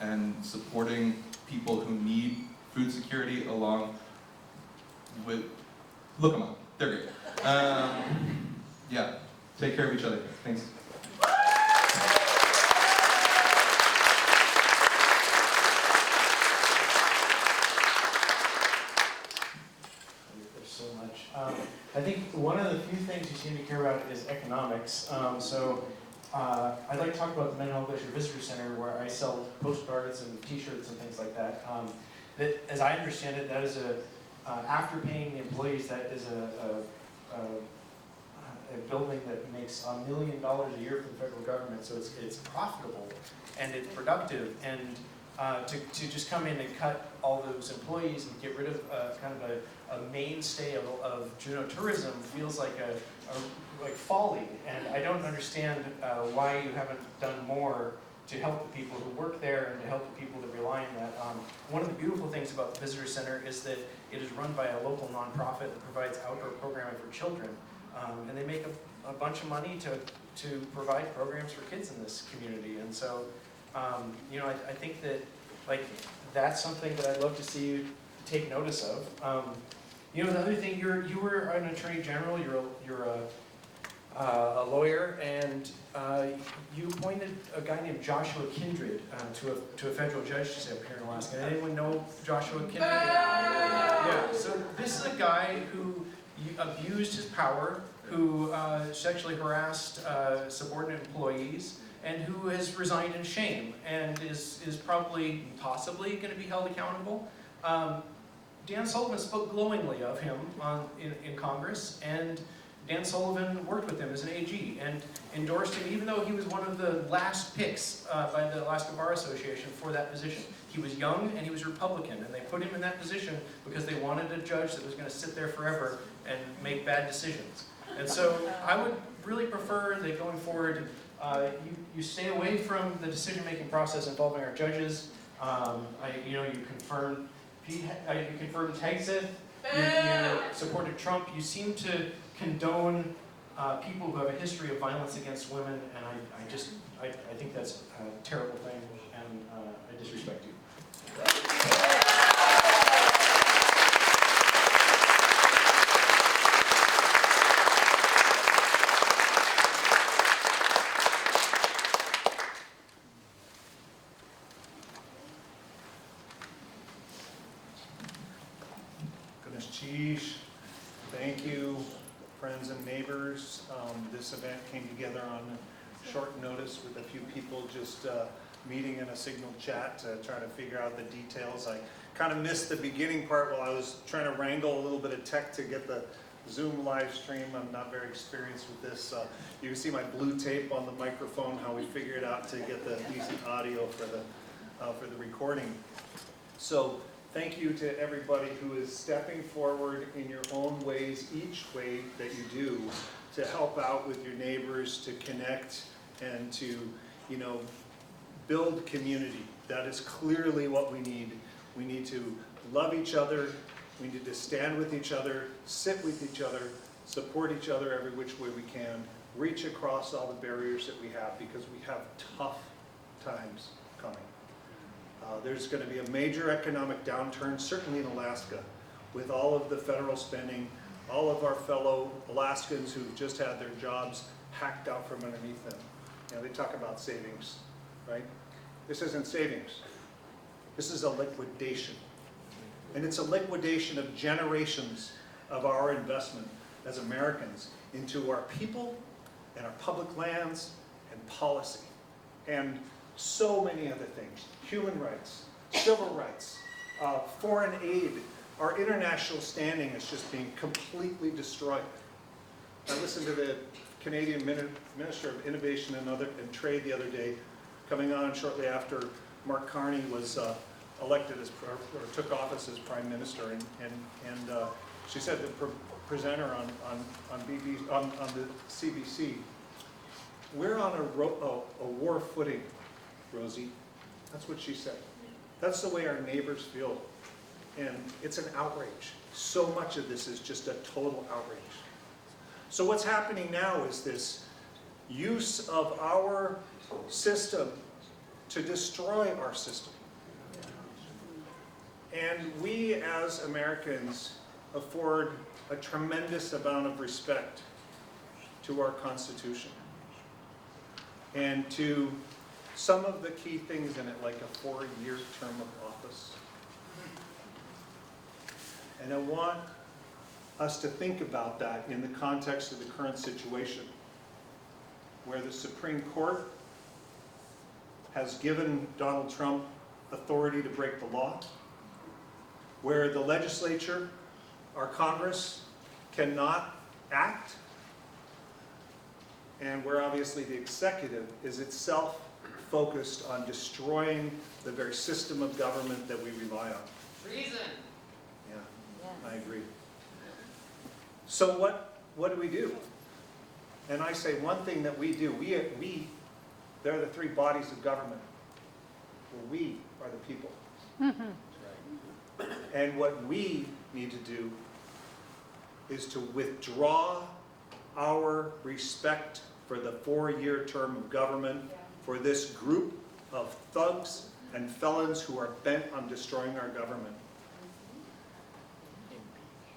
and supporting people who need food security along with, look them up, they're great. Yeah, take care of each other. Thanks. There's so much. I think one of the few things you seem to care about is economics. I'd like to talk about the Mendenhall Glacier Visitor Center, where I sell postcards and T-shirts and things like that. That, as I understand it, that is after paying the employees, that is a building that makes $1 million a year for the federal government. So it's profitable and it's productive. And to just come in and cut all those employees and get rid of kind of a mainstay of Juneau tourism feels like like folly. And I don't understand why you haven't done more to help the people who work there and to help the people that rely on that. One of the beautiful things about the Visitor Center is that it is run by a local nonprofit that provides outdoor programming for children. And they make a bunch of money to provide programs for kids in this community. And so, I think that that's something that I'd love to see you take notice of. The other thing, you were an attorney general. You're a lawyer, and you appointed a guy named Joshua Kindred to a federal judge to sit up here in Alaska. Anyone know Joshua Kindred? Yeah. So this is a guy who abused his power, who sexually harassed subordinate employees, and who has resigned in shame and is possibly going to be held accountable. Dan Sullivan spoke glowingly of him in Congress, and Dan Sullivan worked with him as an AG and endorsed him, even though he was one of the last picks by the Alaska Bar Association for that position. He was young and he was Republican, and they put him in that position because they wanted a judge that was going to sit there forever and make bad decisions. And so I would really prefer that going forward, you stay away from the decision-making process involving our judges. You confirmed Hegseth, you supported Trump. You seem to condone people who have a history of violence against women, and I think that's a terrible thing, and I disrespect you. Sheesh. Thank you, friends and neighbors. This event came together on short notice with a few people just meeting in a signal chat to try to figure out the details. I kind of missed the beginning part while I was trying to wrangle a little bit of tech to get the Zoom live stream. I'm not very experienced with this. You can see my blue tape on the microphone, how we figured out to get the decent audio for the recording. So Thank you to everybody who is stepping forward in your own ways, each way that you do, to help out with your neighbors, to connect, and to, build community. That is clearly what we need. We need to love each other. We need to stand with each other, sit with each other, support each other every which way we can, reach across all the barriers that we have, because we have tough times coming. There's going to be a major economic downturn, certainly in Alaska, with all of the federal spending, all of our fellow Alaskans who've just had their jobs hacked out from underneath them. They talk about savings, right? This isn't savings. This is a liquidation. And it's a liquidation of generations of our investment as Americans into our people and our public lands and policy. And so many other things. Human rights, civil rights, foreign aid. Our international standing is just being completely destroyed. I listened to the Canadian Minister of Innovation and Trade the other day, coming on shortly after Mark Carney was elected as, or took office as Prime Minister, and she said, the presenter on the CBC, we're on a war footing, Rosie. That's what she said. That's the way our neighbors feel, and it's an outrage. So much of this is just a total outrage. So what's happening now is this use of our system to destroy our system. And we as Americans afford a tremendous amount of respect to our Constitution and to some of the key things in it, like a 4-year term of office. And I want us to think about that in the context of the current situation, where the Supreme Court has given Donald Trump authority to break the law, where the legislature, our Congress, cannot act, and where obviously the executive is itself focused on destroying the very system of government that we rely on. Treason. Yeah, I agree. So what do we do? And I say one thing that we do, they're the three bodies of government. Well, we are the people. And what we need to do is to withdraw our respect for the 4-year term of government for this group of thugs and felons who are bent on destroying our government.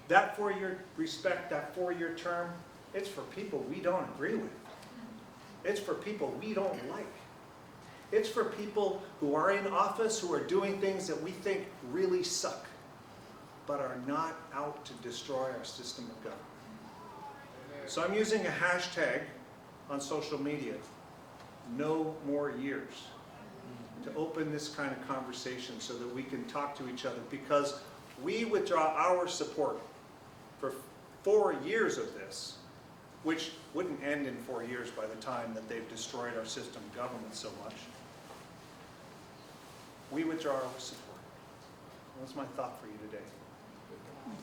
That 4-year respect, that 4-year term, it's for people we don't agree with. It's for people we don't like. It's for people who are in office, who are doing things that we think really suck, but are not out to destroy our system of government. So I'm using a hashtag on social media, no more years, to open this kind of conversation so that we can talk to each other, because we withdraw our support for 4 years of this, which wouldn't end in 4 years by the time that they've destroyed our system of government so much. We withdraw our support. That's my thought for you today.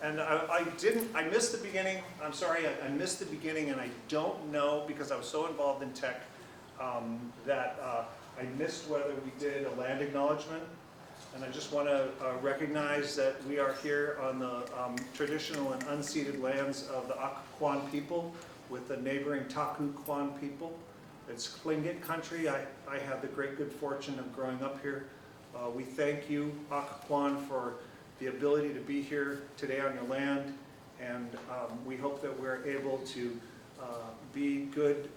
And I missed the beginning. I'm sorry, I missed the beginning, and I don't know, because I was so involved in tech, that I missed whether we did a land acknowledgement. And I just want to recognize that we are here on the traditional and unceded lands of the Occoquan people with the neighboring Takuquan people. It's Tlingit country. I had the great good fortune of growing up here. We thank you, Occoquan, for the ability to be here today on your land, and we hope that we're able to be good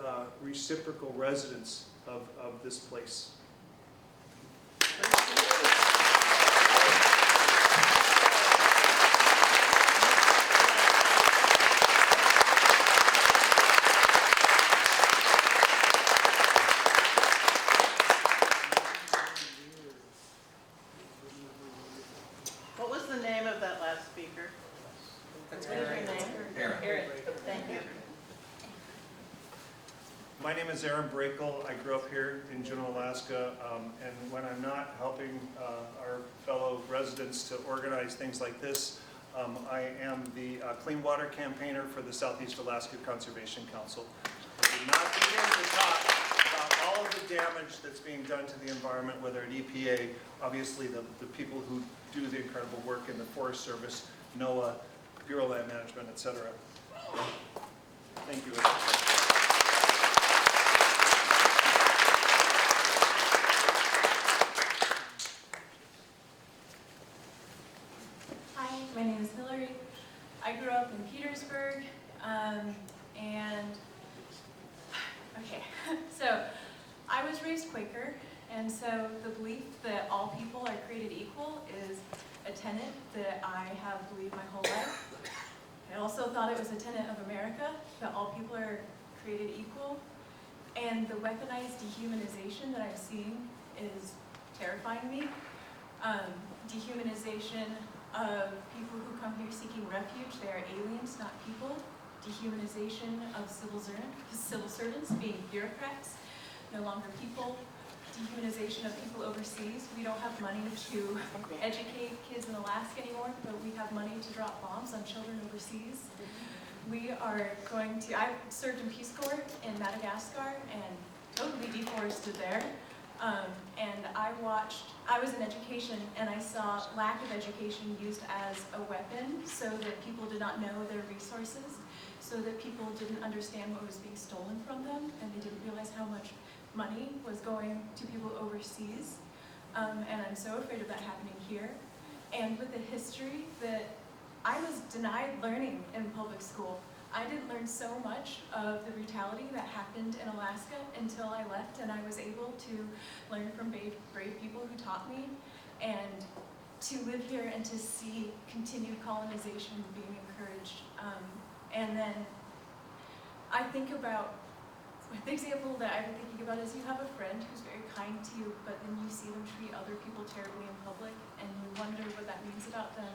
reciprocal residents of this place. What was the name of that last speaker? What is your name? Aaron. Aaron. Thank you. My name is Aaron Brakel. I grew up here in Juneau, Alaska, and when I'm not helping our fellow residents to organize things like this, I am the clean water campaigner for the Southeast Alaska Conservation Council. I did not begin to talk about all of the damage that's being done to the environment, whether at EPA, obviously the people who do the incredible work in the Forest Service, NOAA, Bureau of Land Management, etc. Thank you. Hi, my name is Hillary. I grew up in Petersburg, so I was raised Quaker, and so the belief that all people are created equal is a tenet that I have believed my whole life. I also thought it was a tenet of America, that all people are created equal, and the weaponized dehumanization that I'm seeing is terrifying me. Dehumanization of people who come here seeking refuge. They are aliens, not people. Dehumanization of civil servants being bureaucrats, no longer people. Dehumanization of people overseas. We don't have money to educate kids in Alaska anymore, but we have money to drop bombs on children overseas. We are going to, I served in Peace Corps in Madagascar and totally deforested there. And I was in education, and I saw lack of education used as a weapon so that people did not know their resources, so that people didn't understand what was being stolen from them, and they didn't realize how much money was going to people overseas. And I'm so afraid of that happening here. And with the history that I was denied learning in public school. I didn't learn so much of the brutality that happened in Alaska until I left, and I was able to learn from brave people who taught me, and to live here and to see continued colonization being encouraged. And then I think about, the example that I've been thinking about is you have a friend who's very kind to you, but then you see them treat other people terribly in public, and you wonder what that means about them.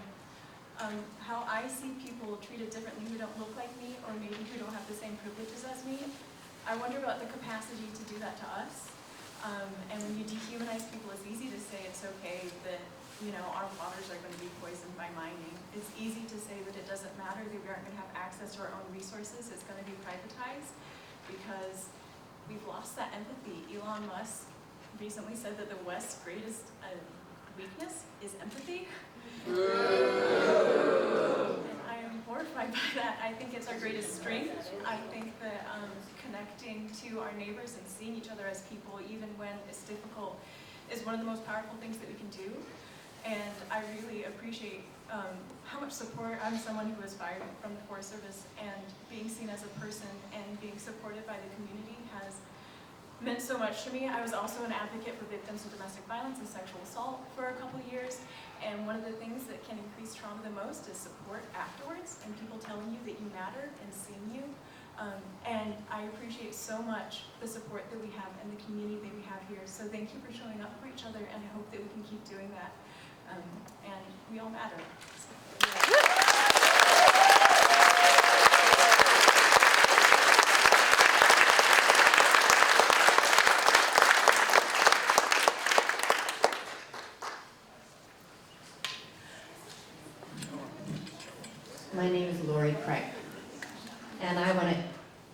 How I see people treated differently who don't look like me, or maybe who don't have the same privileges as me. I wonder about the capacity to do that to us. And when you dehumanize people, it's easy to say it's okay that, you know, our waters are going to be poisoned by mining. It's easy to say that it doesn't matter, that we aren't going to have access to our own resources. It's going to be privatized because we've lost that empathy. Elon Musk recently said that the West's greatest weakness is empathy. And I am horrified by that. I think it's our greatest strength. I think that connecting to our neighbors and seeing each other as people, even when it's difficult, is one of the most powerful things that we can do. And I really appreciate how much support. I'm someone who was fired from the Forest Service, and being seen as a person and being supported by the community has meant so much to me. I was also an advocate for victims of domestic violence and sexual assault for a couple years, and one of the things that can increase trauma the most is support afterwards and people telling you that you matter and seeing you. And I appreciate so much the support that we have and the community that we have here. So thank you for showing up for each other, and I hope that we can keep doing that. And we all matter. My name is Lori Craig, and I want to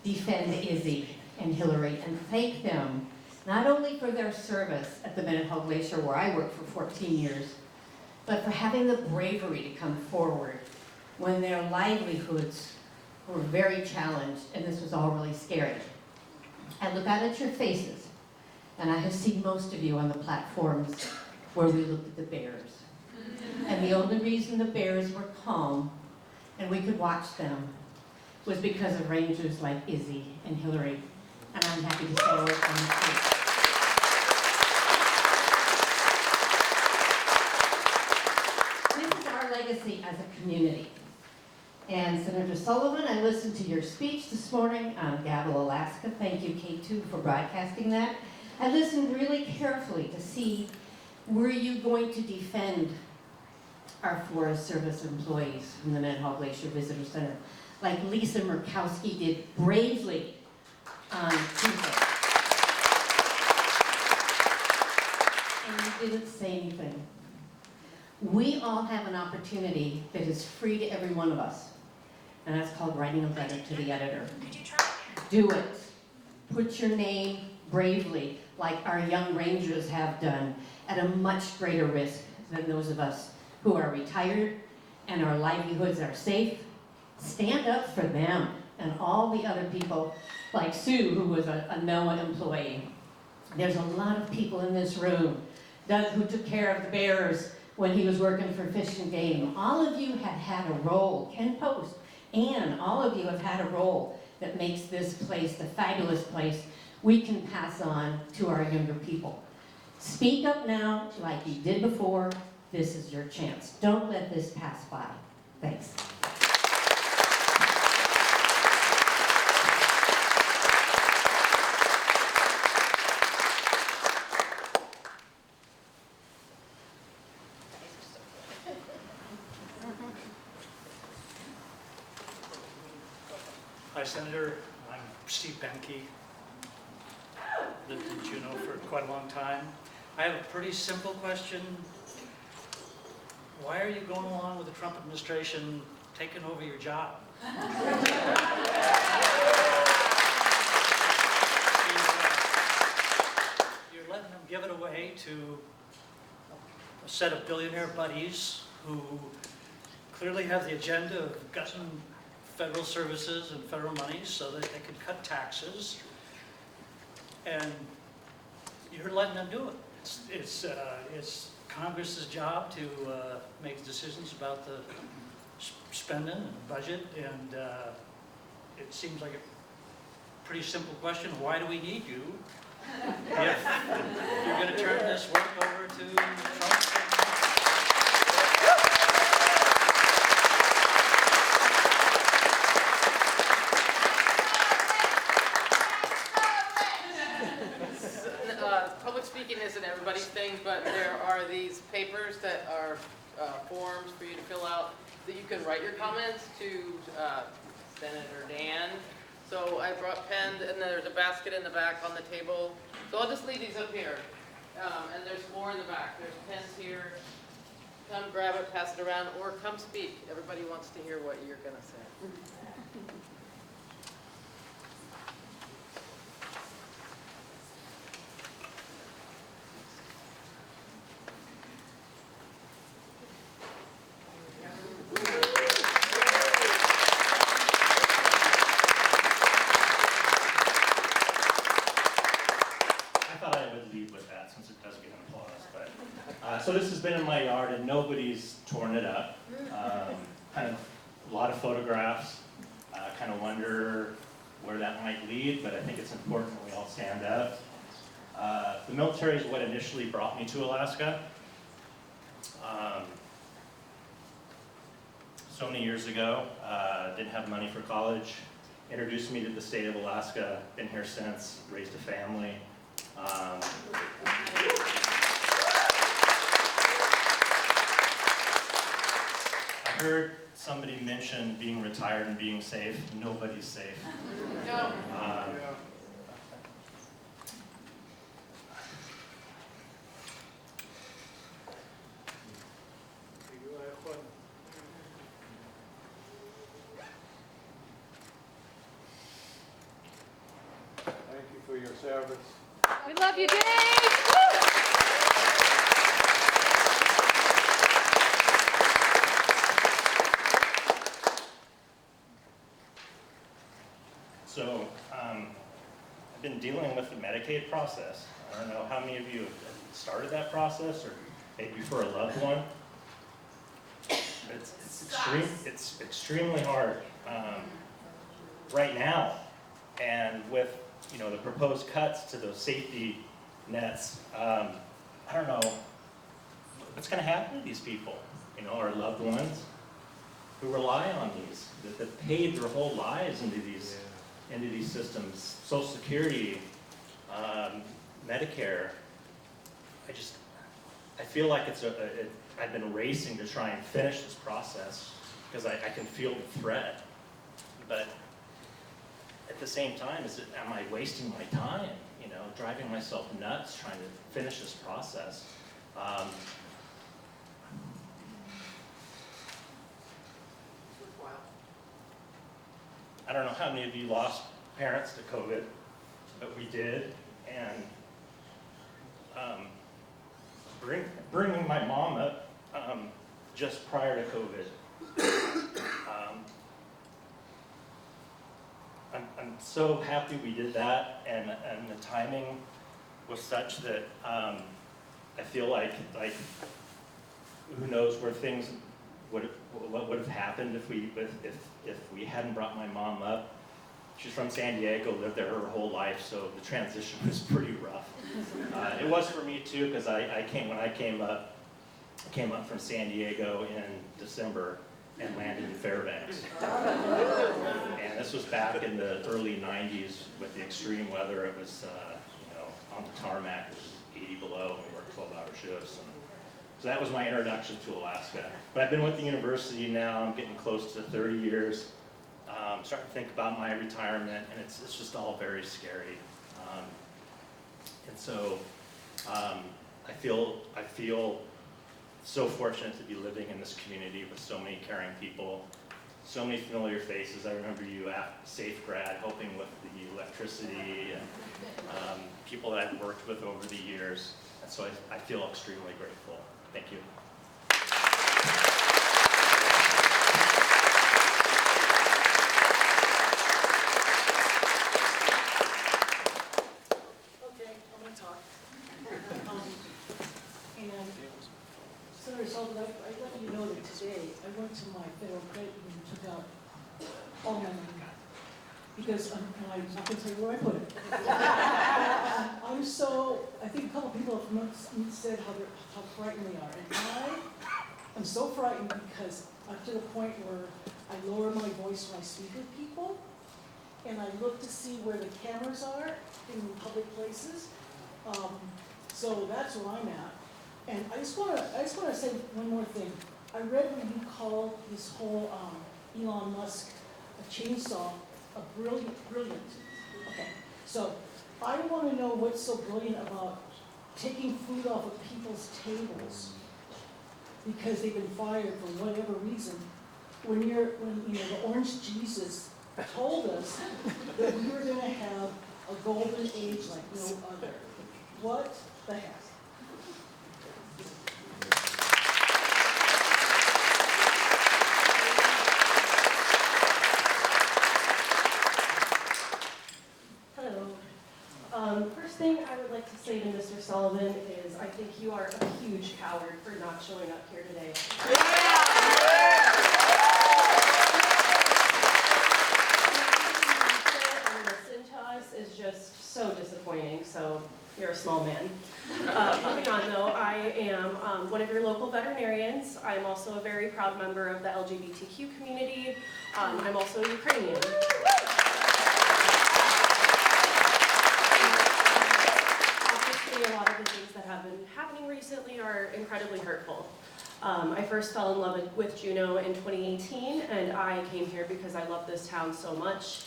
defend Izzy and Hillary and thank them not only for their service at the Mendenhall Glacier, where I worked for 14 years, but for having the bravery to come forward when their livelihoods were very challenged and this was all really scary. I look out at your faces, and I have seen most of you on the platforms where we looked at the bears. And the only reason the bears were calm and we could watch them was because of rangers like Izzy and Hillary, and I'm happy to say I work on the street. This is our legacy as a community. And Senator Sullivan, I listened to your speech this morning on Gavel, Alaska. Thank you, K2, for broadcasting that. I listened really carefully to see, were you going to defend our Forest Service employees from the Mendenhall Glacier Visitor Center, like Lisa Murkowski did bravely on Tuesday. didn't say anything. We all have an opportunity that is free to every one of us, and that's called writing a letter to the editor. Do it. Put your name bravely, like our young rangers have done, at a much greater risk than those of us who are retired and our livelihoods are safe. Stand up for them and all the other people, like Sue, who was a NOAA employee. There's a lot of people in this room who took care of the bears when he was working for Fish and Game. All of you have had a role, Ken Post, and all of you have had a role that makes this place the fabulous place we can pass on to our younger people. Speak up now like you did before. This is your chance. Don't let this pass by. Thanks. Hi, Senator. I'm Steve Benke. Lived in Juneau for quite a long time. I have a pretty simple question. Why are you going along with the Trump administration taking over your job? You're letting them give it away to a set of billionaire buddies who clearly have the agenda of gutting federal services and federal money so that they can cut taxes, and you're letting them do it. It's Congress's job to make decisions about the spending and budget, and it seems like a pretty simple question. Why do we need you if you're going to turn this work over to Trump? Public speaking isn't everybody's thing, but there are these papers that are forms for you to fill out that you can write your comments to Senator Dan. So I brought pens, and there's a basket in the back on the table. So I'll just leave these up here. And there's more in the back. There's pens here. Come grab it, pass it around, or come speak. Everybody wants to hear what you're going to say. So this has been in my yard and nobody's torn it up. Kind of a lot of photographs. Kind of wonder where that might lead, but I think it's important we all stand up. The military is what initially brought me to Alaska. So many years ago, didn't have money for college, introduced me to the state of Alaska, been here since, raised a family. I heard somebody mention being retired and being safe. Nobody's safe. No. Thank you for your service. We love you, Dave. So, I've been dealing with the Medicaid process. I don't know how many of you have started that process, or maybe for a loved one. It's extremely hard right now, and with the proposed cuts to those safety nets. I don't know what's going to happen to these people. Our loved ones who rely on these, that paid their whole lives into these systems, Social Security, Medicare. I feel like I've been racing to try and finish this process because I can feel the threat. But at the same time, am I wasting my time, driving myself nuts trying to finish this process? I don't know how many of you lost parents to COVID, but we did. And bringing my mom up just prior to COVID, I'm so happy we did that, and the timing was such that I feel like who knows where things what would have happened if we hadn't brought my mom up. She's from San Diego, lived there her whole life, so the transition was pretty rough. It was for me too, because when I came up from San Diego in December and landed in Fairbanks. And this was back in the early 90s with the extreme weather. It was, on the tarmac, it was 80 below, and we worked 12-hour shifts. And so that was my introduction to Alaska. But I've been with the university now, I'm getting close to 30 years. Starting to think about my retirement, and it's just all very scary. And so I feel so fortunate to be living in this community with so many caring people, so many familiar faces. I remember you at Safe Grad helping with the electricity, and people that I've worked with over the years. And so I feel extremely grateful. Thank you. Senator Sullivan, I let you know that today I went to my federal credit union and took out all my money because I'm not going to tell you where I put it. I think a couple people have said how frightened they are, and I'm so frightened because I'm to the point where I lower my voice when I speak with people, and I look to see where the cameras are in public places. So that's where I'm at. And I just want to say one more thing. I read when you call this whole Elon Musk a chainsaw brilliant. Okay, so I want to know what's so brilliant about taking food off of people's tables because they've been fired for whatever reason. When the Orange Jesus told us that we were going to have a golden age like no other. What the heck? First thing I would like to say to Mr. Sullivan is I think you are a huge coward for not showing up here today. And listen to us is just so disappointing, so you're a small man. Moving on though, I am one of your local veterinarians. I'm also a very proud member of the LGBTQ community. I'm also Ukrainian. A lot of the things that have been happening recently are incredibly hurtful. I first fell in love with Juneau in 2018, and I came here because I love this town so much.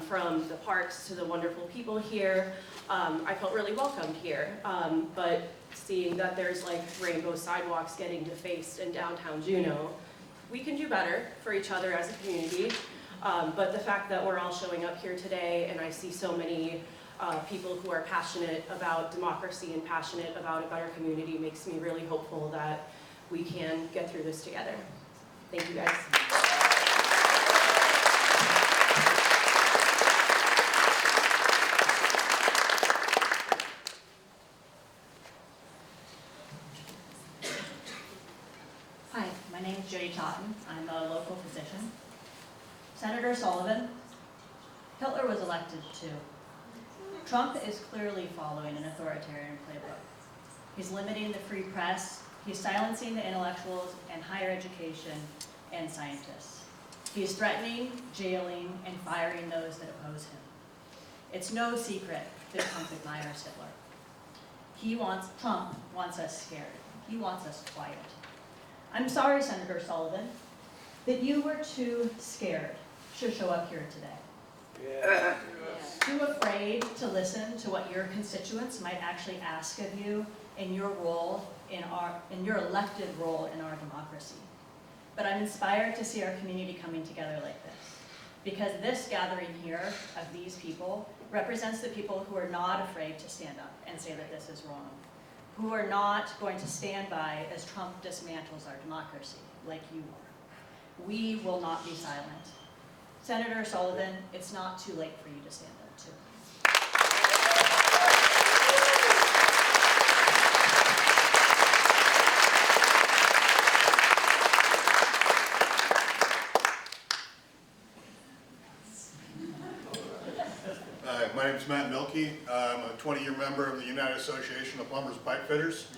From the parks to the wonderful people here, I felt really welcomed here. But seeing that there's like rainbow sidewalks getting defaced in downtown Juneau, we can do better for each other as a community. But the fact that we're all showing up here today, and I see so many people who are passionate about democracy and passionate about a better community makes me really hopeful that we can get through this together. Thank you guys. Hi, my name is Jody Totten. I'm a local physician. Senator Sullivan, Hitler was elected too. Trump is clearly following an authoritarian playbook. He's limiting the free press, he's silencing the intellectuals and higher education and scientists. He's threatening, jailing, and firing those that oppose him. It's no secret that Trump admires Hitler. Trump wants us scared. He wants us quiet. I'm sorry, Senator Sullivan, that you were too scared to show up here today. Too afraid to listen to what your constituents might actually ask of you in your role, in your elected role in our democracy. But I'm inspired to see our community coming together like this. Because this gathering here of these people represents the people who are not afraid to stand up and say that this is wrong. Who are not going to stand by as Trump dismantles our democracy, like you are. We will not be silent. Senator Sullivan, it's not too late for you to stand up too. Hi, my name is Matt Milkey. I'm a 20-year member of the United Association of Plumbers Pipe Fitters.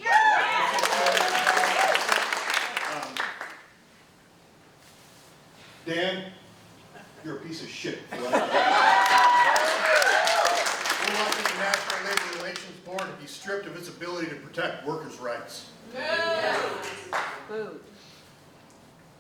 Dan, you're a piece of shit. We're wanting the National Labor Relations Board to be stripped of its ability to protect workers' rights.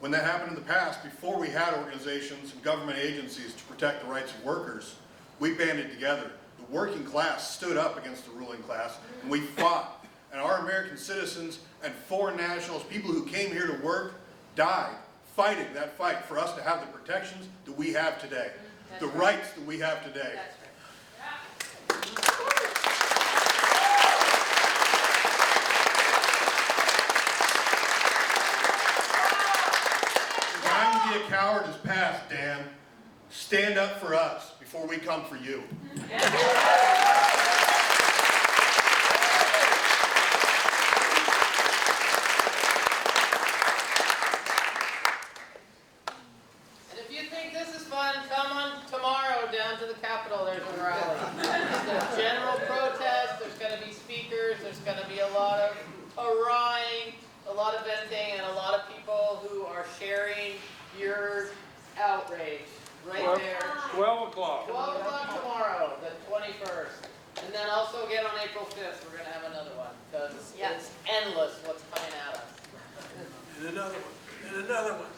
When that happened in the past, before we had organizations and government agencies to protect the rights of workers, we banded together. The working class stood up against the ruling class, and we fought. And our American citizens and foreign nationals, people who came here to work, died fighting that fight for us to have the protections that we have today, the rights that we have today. The time to be a coward is past, Dan. Stand up for us before we come for you. And if you think this is fun, come on tomorrow down to the Capitol. There's a rally. There's a general protest. There's going to be speakers. There's going to be a lot of haranguing, a lot of venting, and a lot of people who are sharing your outrage. Right there. 12 o'clock. 12 o'clock tomorrow, the 21st. And then also again on April 5th, we're going to have another one. Because it's endless what's coming at us. And another one. And another one.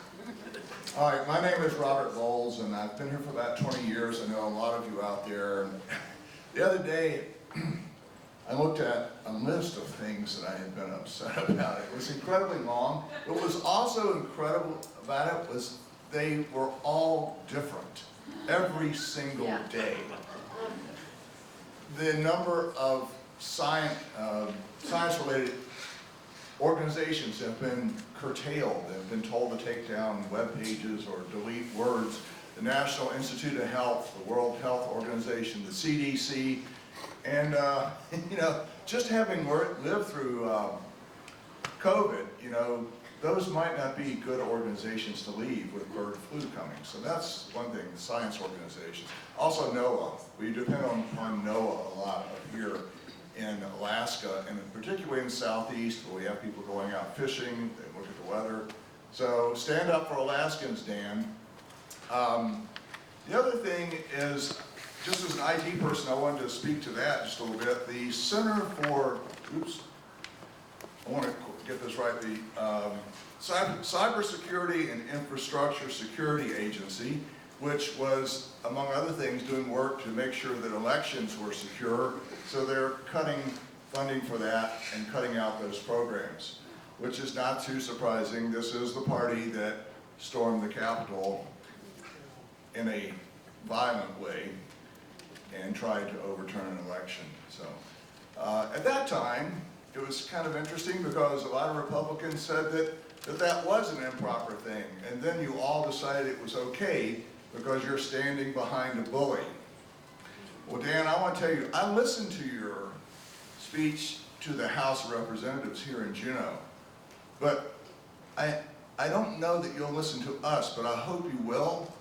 Hi, my name is Robert Bowles, and I've been here for about 20 years. I know a lot of you out there. And the other day, I looked at a list of things that I had been upset about. It was incredibly long. What was also incredible about it was they were all different every single day. The number of science-related organizations have been curtailed. They've been told to take down web pages or delete words. The National Institute of Health, the World Health Organization, the CDC, and you know, just having lived through COVID, you know, those might not be good organizations to leave with bird flu coming. So that's one thing, the science organizations. Also NOAA. We depend on NOAA a lot up here in Alaska, and particularly in the southeast where we have people going out fishing, they look at the weather. So stand up for Alaskans, Dan. The other thing is, just as an IT person, I wanted to speak to that just a little bit. The Center for, I want to get this right, the Cybersecurity and Infrastructure Security Agency, which was, among other things, doing work to make sure that elections were secure. So they're cutting funding for that and cutting out those programs, which is not too surprising. This is the party that stormed the Capitol in a violent way and tried to overturn an election. So at that time, it was kind of interesting because a lot of Republicans said that was an improper thing. And then you all decided it was okay because you're standing behind a bully. Well, Dan, I want to tell you, I listened to your speech to the House of Representatives here in Juneau, but I don't know that you'll listen to us, but I hope you will.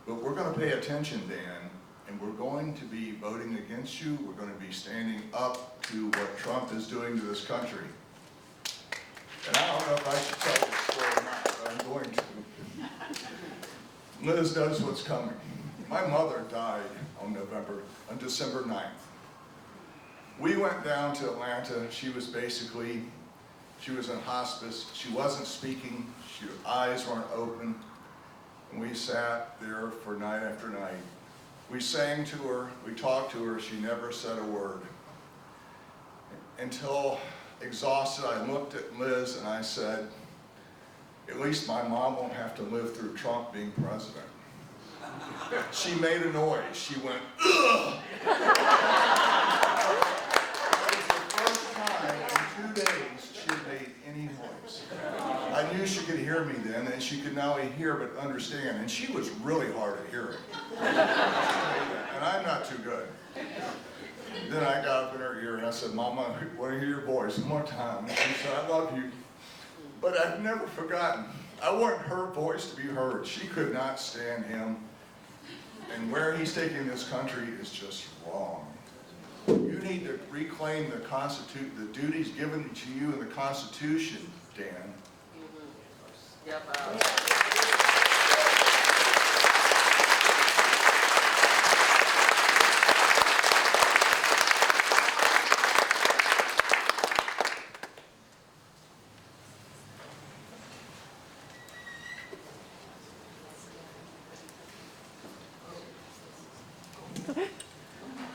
But we're going to pay attention, Dan, and we're going to be voting against you. We're going to be standing up to what Trump is doing to this country. And I don't know if I should tell this story or not, but I'm going to. Liz knows what's coming. My mother died on December 9th. We went down to Atlanta. She was in hospice. She wasn't speaking. Her eyes weren't open. And we sat there for night after night. We sang to her, we talked to her, she never said a word. Until exhausted, I looked at Liz and I said, at least my mom won't have to live through Trump being president. She made a noise, she went, ugh! That was the first time in 2 days she had made any noise. I knew she could hear me then, and she could not only hear but understand, and she was really hard at hearing. And I'm not too good. Then I got up in her ear and I said, Mama, I want to hear your voice one more time. And she said, I love you. But I've never forgotten. I want her voice to be heard. She could not stand him. And where he's taking this country is just wrong. You need to reclaim the duties given to you in the Constitution, Dan. Yep.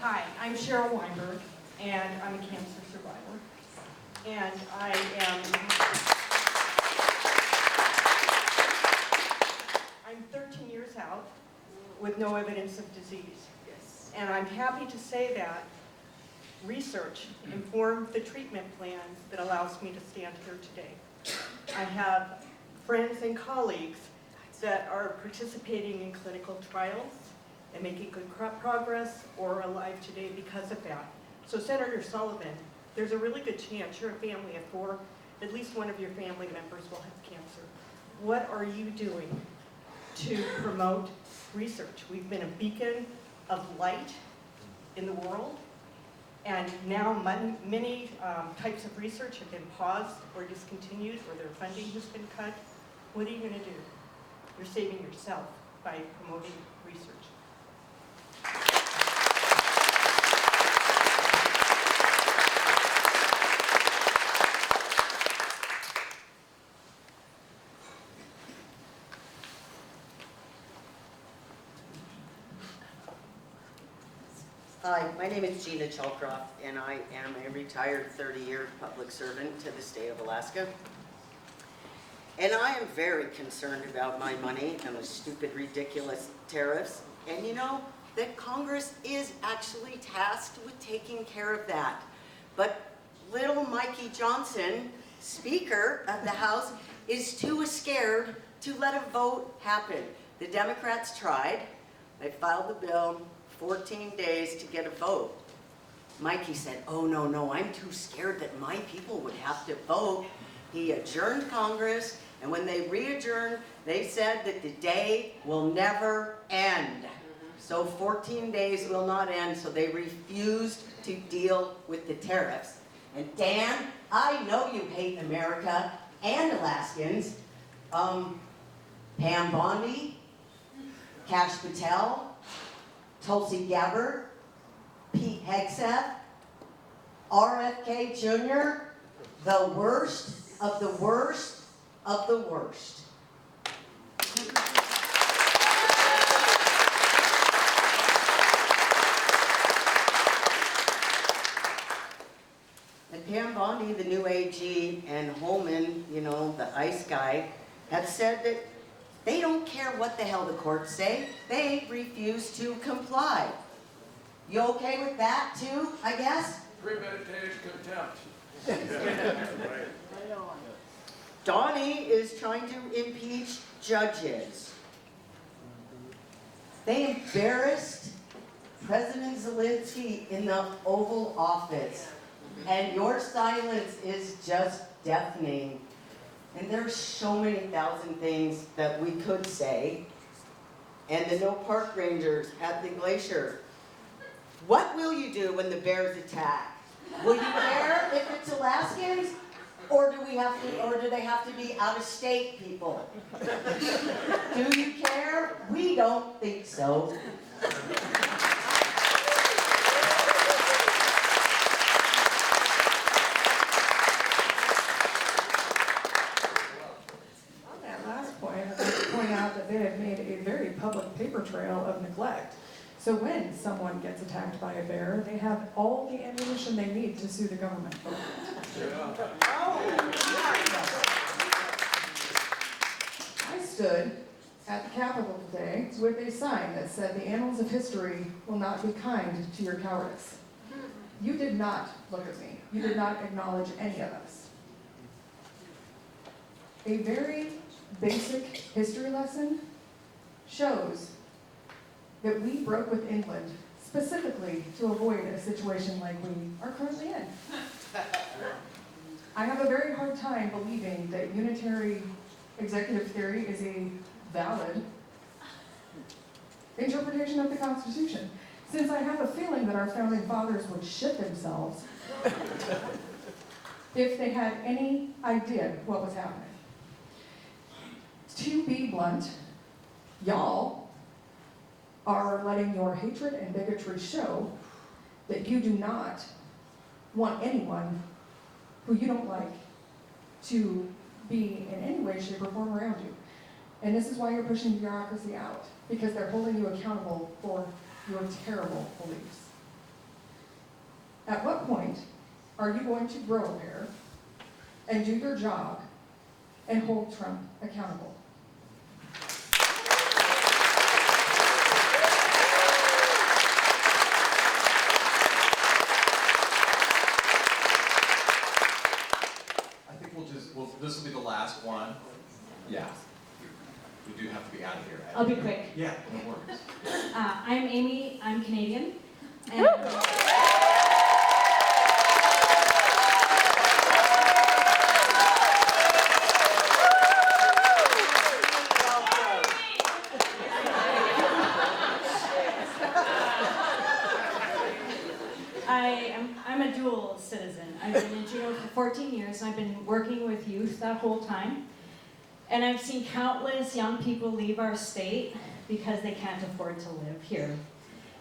Hi, I'm Cheryl Weinberg, and I'm a cancer survivor. And I'm 13 years out with no evidence of disease. Yes. And I'm happy to say that research informed the treatment plan that allows me to stand here today. I have friends and colleagues that are participating in clinical trials and making good progress or alive today because of that. So Senator Sullivan, there's a really good chance you're a family of 4, at least one of your family members will have cancer. What are you doing to promote research? We've been a beacon of light in the world, and now many types of research have been paused or discontinued, or their funding has been cut. What are you going to do? You're saving yourself by promoting research. Hi, my name is Gina Chalcroft, and I am a retired 30-year public servant to the state of Alaska. And I am very concerned about my money and the stupid, ridiculous tariffs. And you know that Congress is actually tasked with taking care of that. But little Mikey Johnson, Speaker of the House, is too scared to let a vote happen. The Democrats tried. They filed the bill, 14 days to get a vote. Mikey said, oh, no, I'm too scared that my people would have to vote. He adjourned Congress, and when they re-adjourned, they said that the day will never end. So 14 days will not end, so they refused to deal with the tariffs. And Dan, I know you hate America and Alaskans. Pam Bondi, Kash Patel, Tulsi Gabbard, Pete Hegseth, RFK Jr., the worst of the worst of the worst. And Pam Bondi, the new AG, and Holman, you know, the ICE guy, have said that they don't care what the hell the courts say. They refuse to comply. You okay with that too, I guess? Premeditated contempt. Donnie is trying to impeach judges. They embarrassed President Zelensky in the Oval Office. And your silence is just deafening. And there's so many thousand things that we could say. And the no park rangers at the glacier. What will you do when the bears attack? Will you care if it's Alaskans? Or do they have to be out-of-state people? Do you care? We don't think so. On that last point, I'd like to point out that they have made a very public paper trail of neglect. So when someone gets attacked by a bear, they have all the ammunition they need to sue the government. I stood at the Capitol today with a sign that said, "The annals of history will not be kind to your cowardice." You did not look at me. You did not acknowledge any of us. A very basic history lesson shows that we broke with England specifically to avoid a situation like we are currently in. I have a very hard time believing that unitary executive theory is a valid interpretation of the Constitution, since I have a feeling that our founding fathers would shit themselves if they had any idea what was happening. To be blunt, y'all are letting your hatred and bigotry show that you do not want anyone who you don't like to be in any way, shape, or form around you. And this is why you're pushing bureaucracy out, because they're holding you accountable for your terrible beliefs. At what point are you going to grow a pair and do your job and hold Trump accountable? This will be the last one. Yeah. We do have to be out of here. I'll be quick. Yeah, no worries. I'm Amy, I'm Canadian. And I'm a dual citizen. I've been in Juneau for 14 years, and I've been working with youth that whole time. And I've seen countless young people leave our state because they can't afford to live here.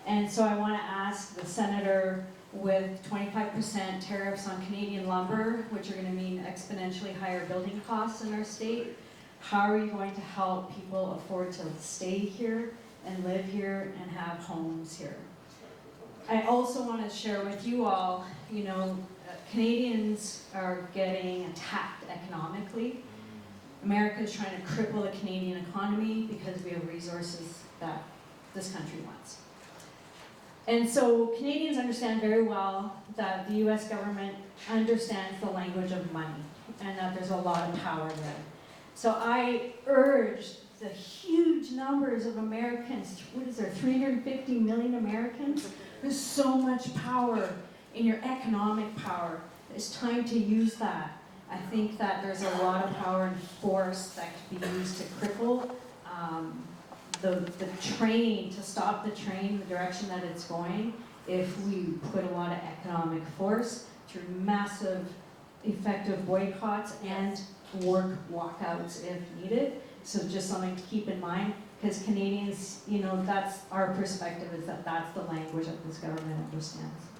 And so I want to ask the senator, with 25% tariffs on Canadian lumber, which are going to mean exponentially higher building costs in our state, how are you going to help people afford to stay here and live here and have homes here? I also want to share with you all, you know, Canadians are getting attacked economically. America is trying to cripple the Canadian economy because we have resources that this country wants. And so Canadians understand very well that the US government understands the language of money and that there's a lot of power there. So I urge the huge numbers of Americans, what is there, 350 million Americans? There's so much power in your economic power. It's time to use that. I think that there's a lot of power and force that could be used to cripple the train, to stop the train the direction that it's going, if we put a lot of economic force through massive, effective boycotts and work walkouts if needed. So just something to keep in mind, because Canadians, you know, that's our perspective, is that that's the language that this government understands.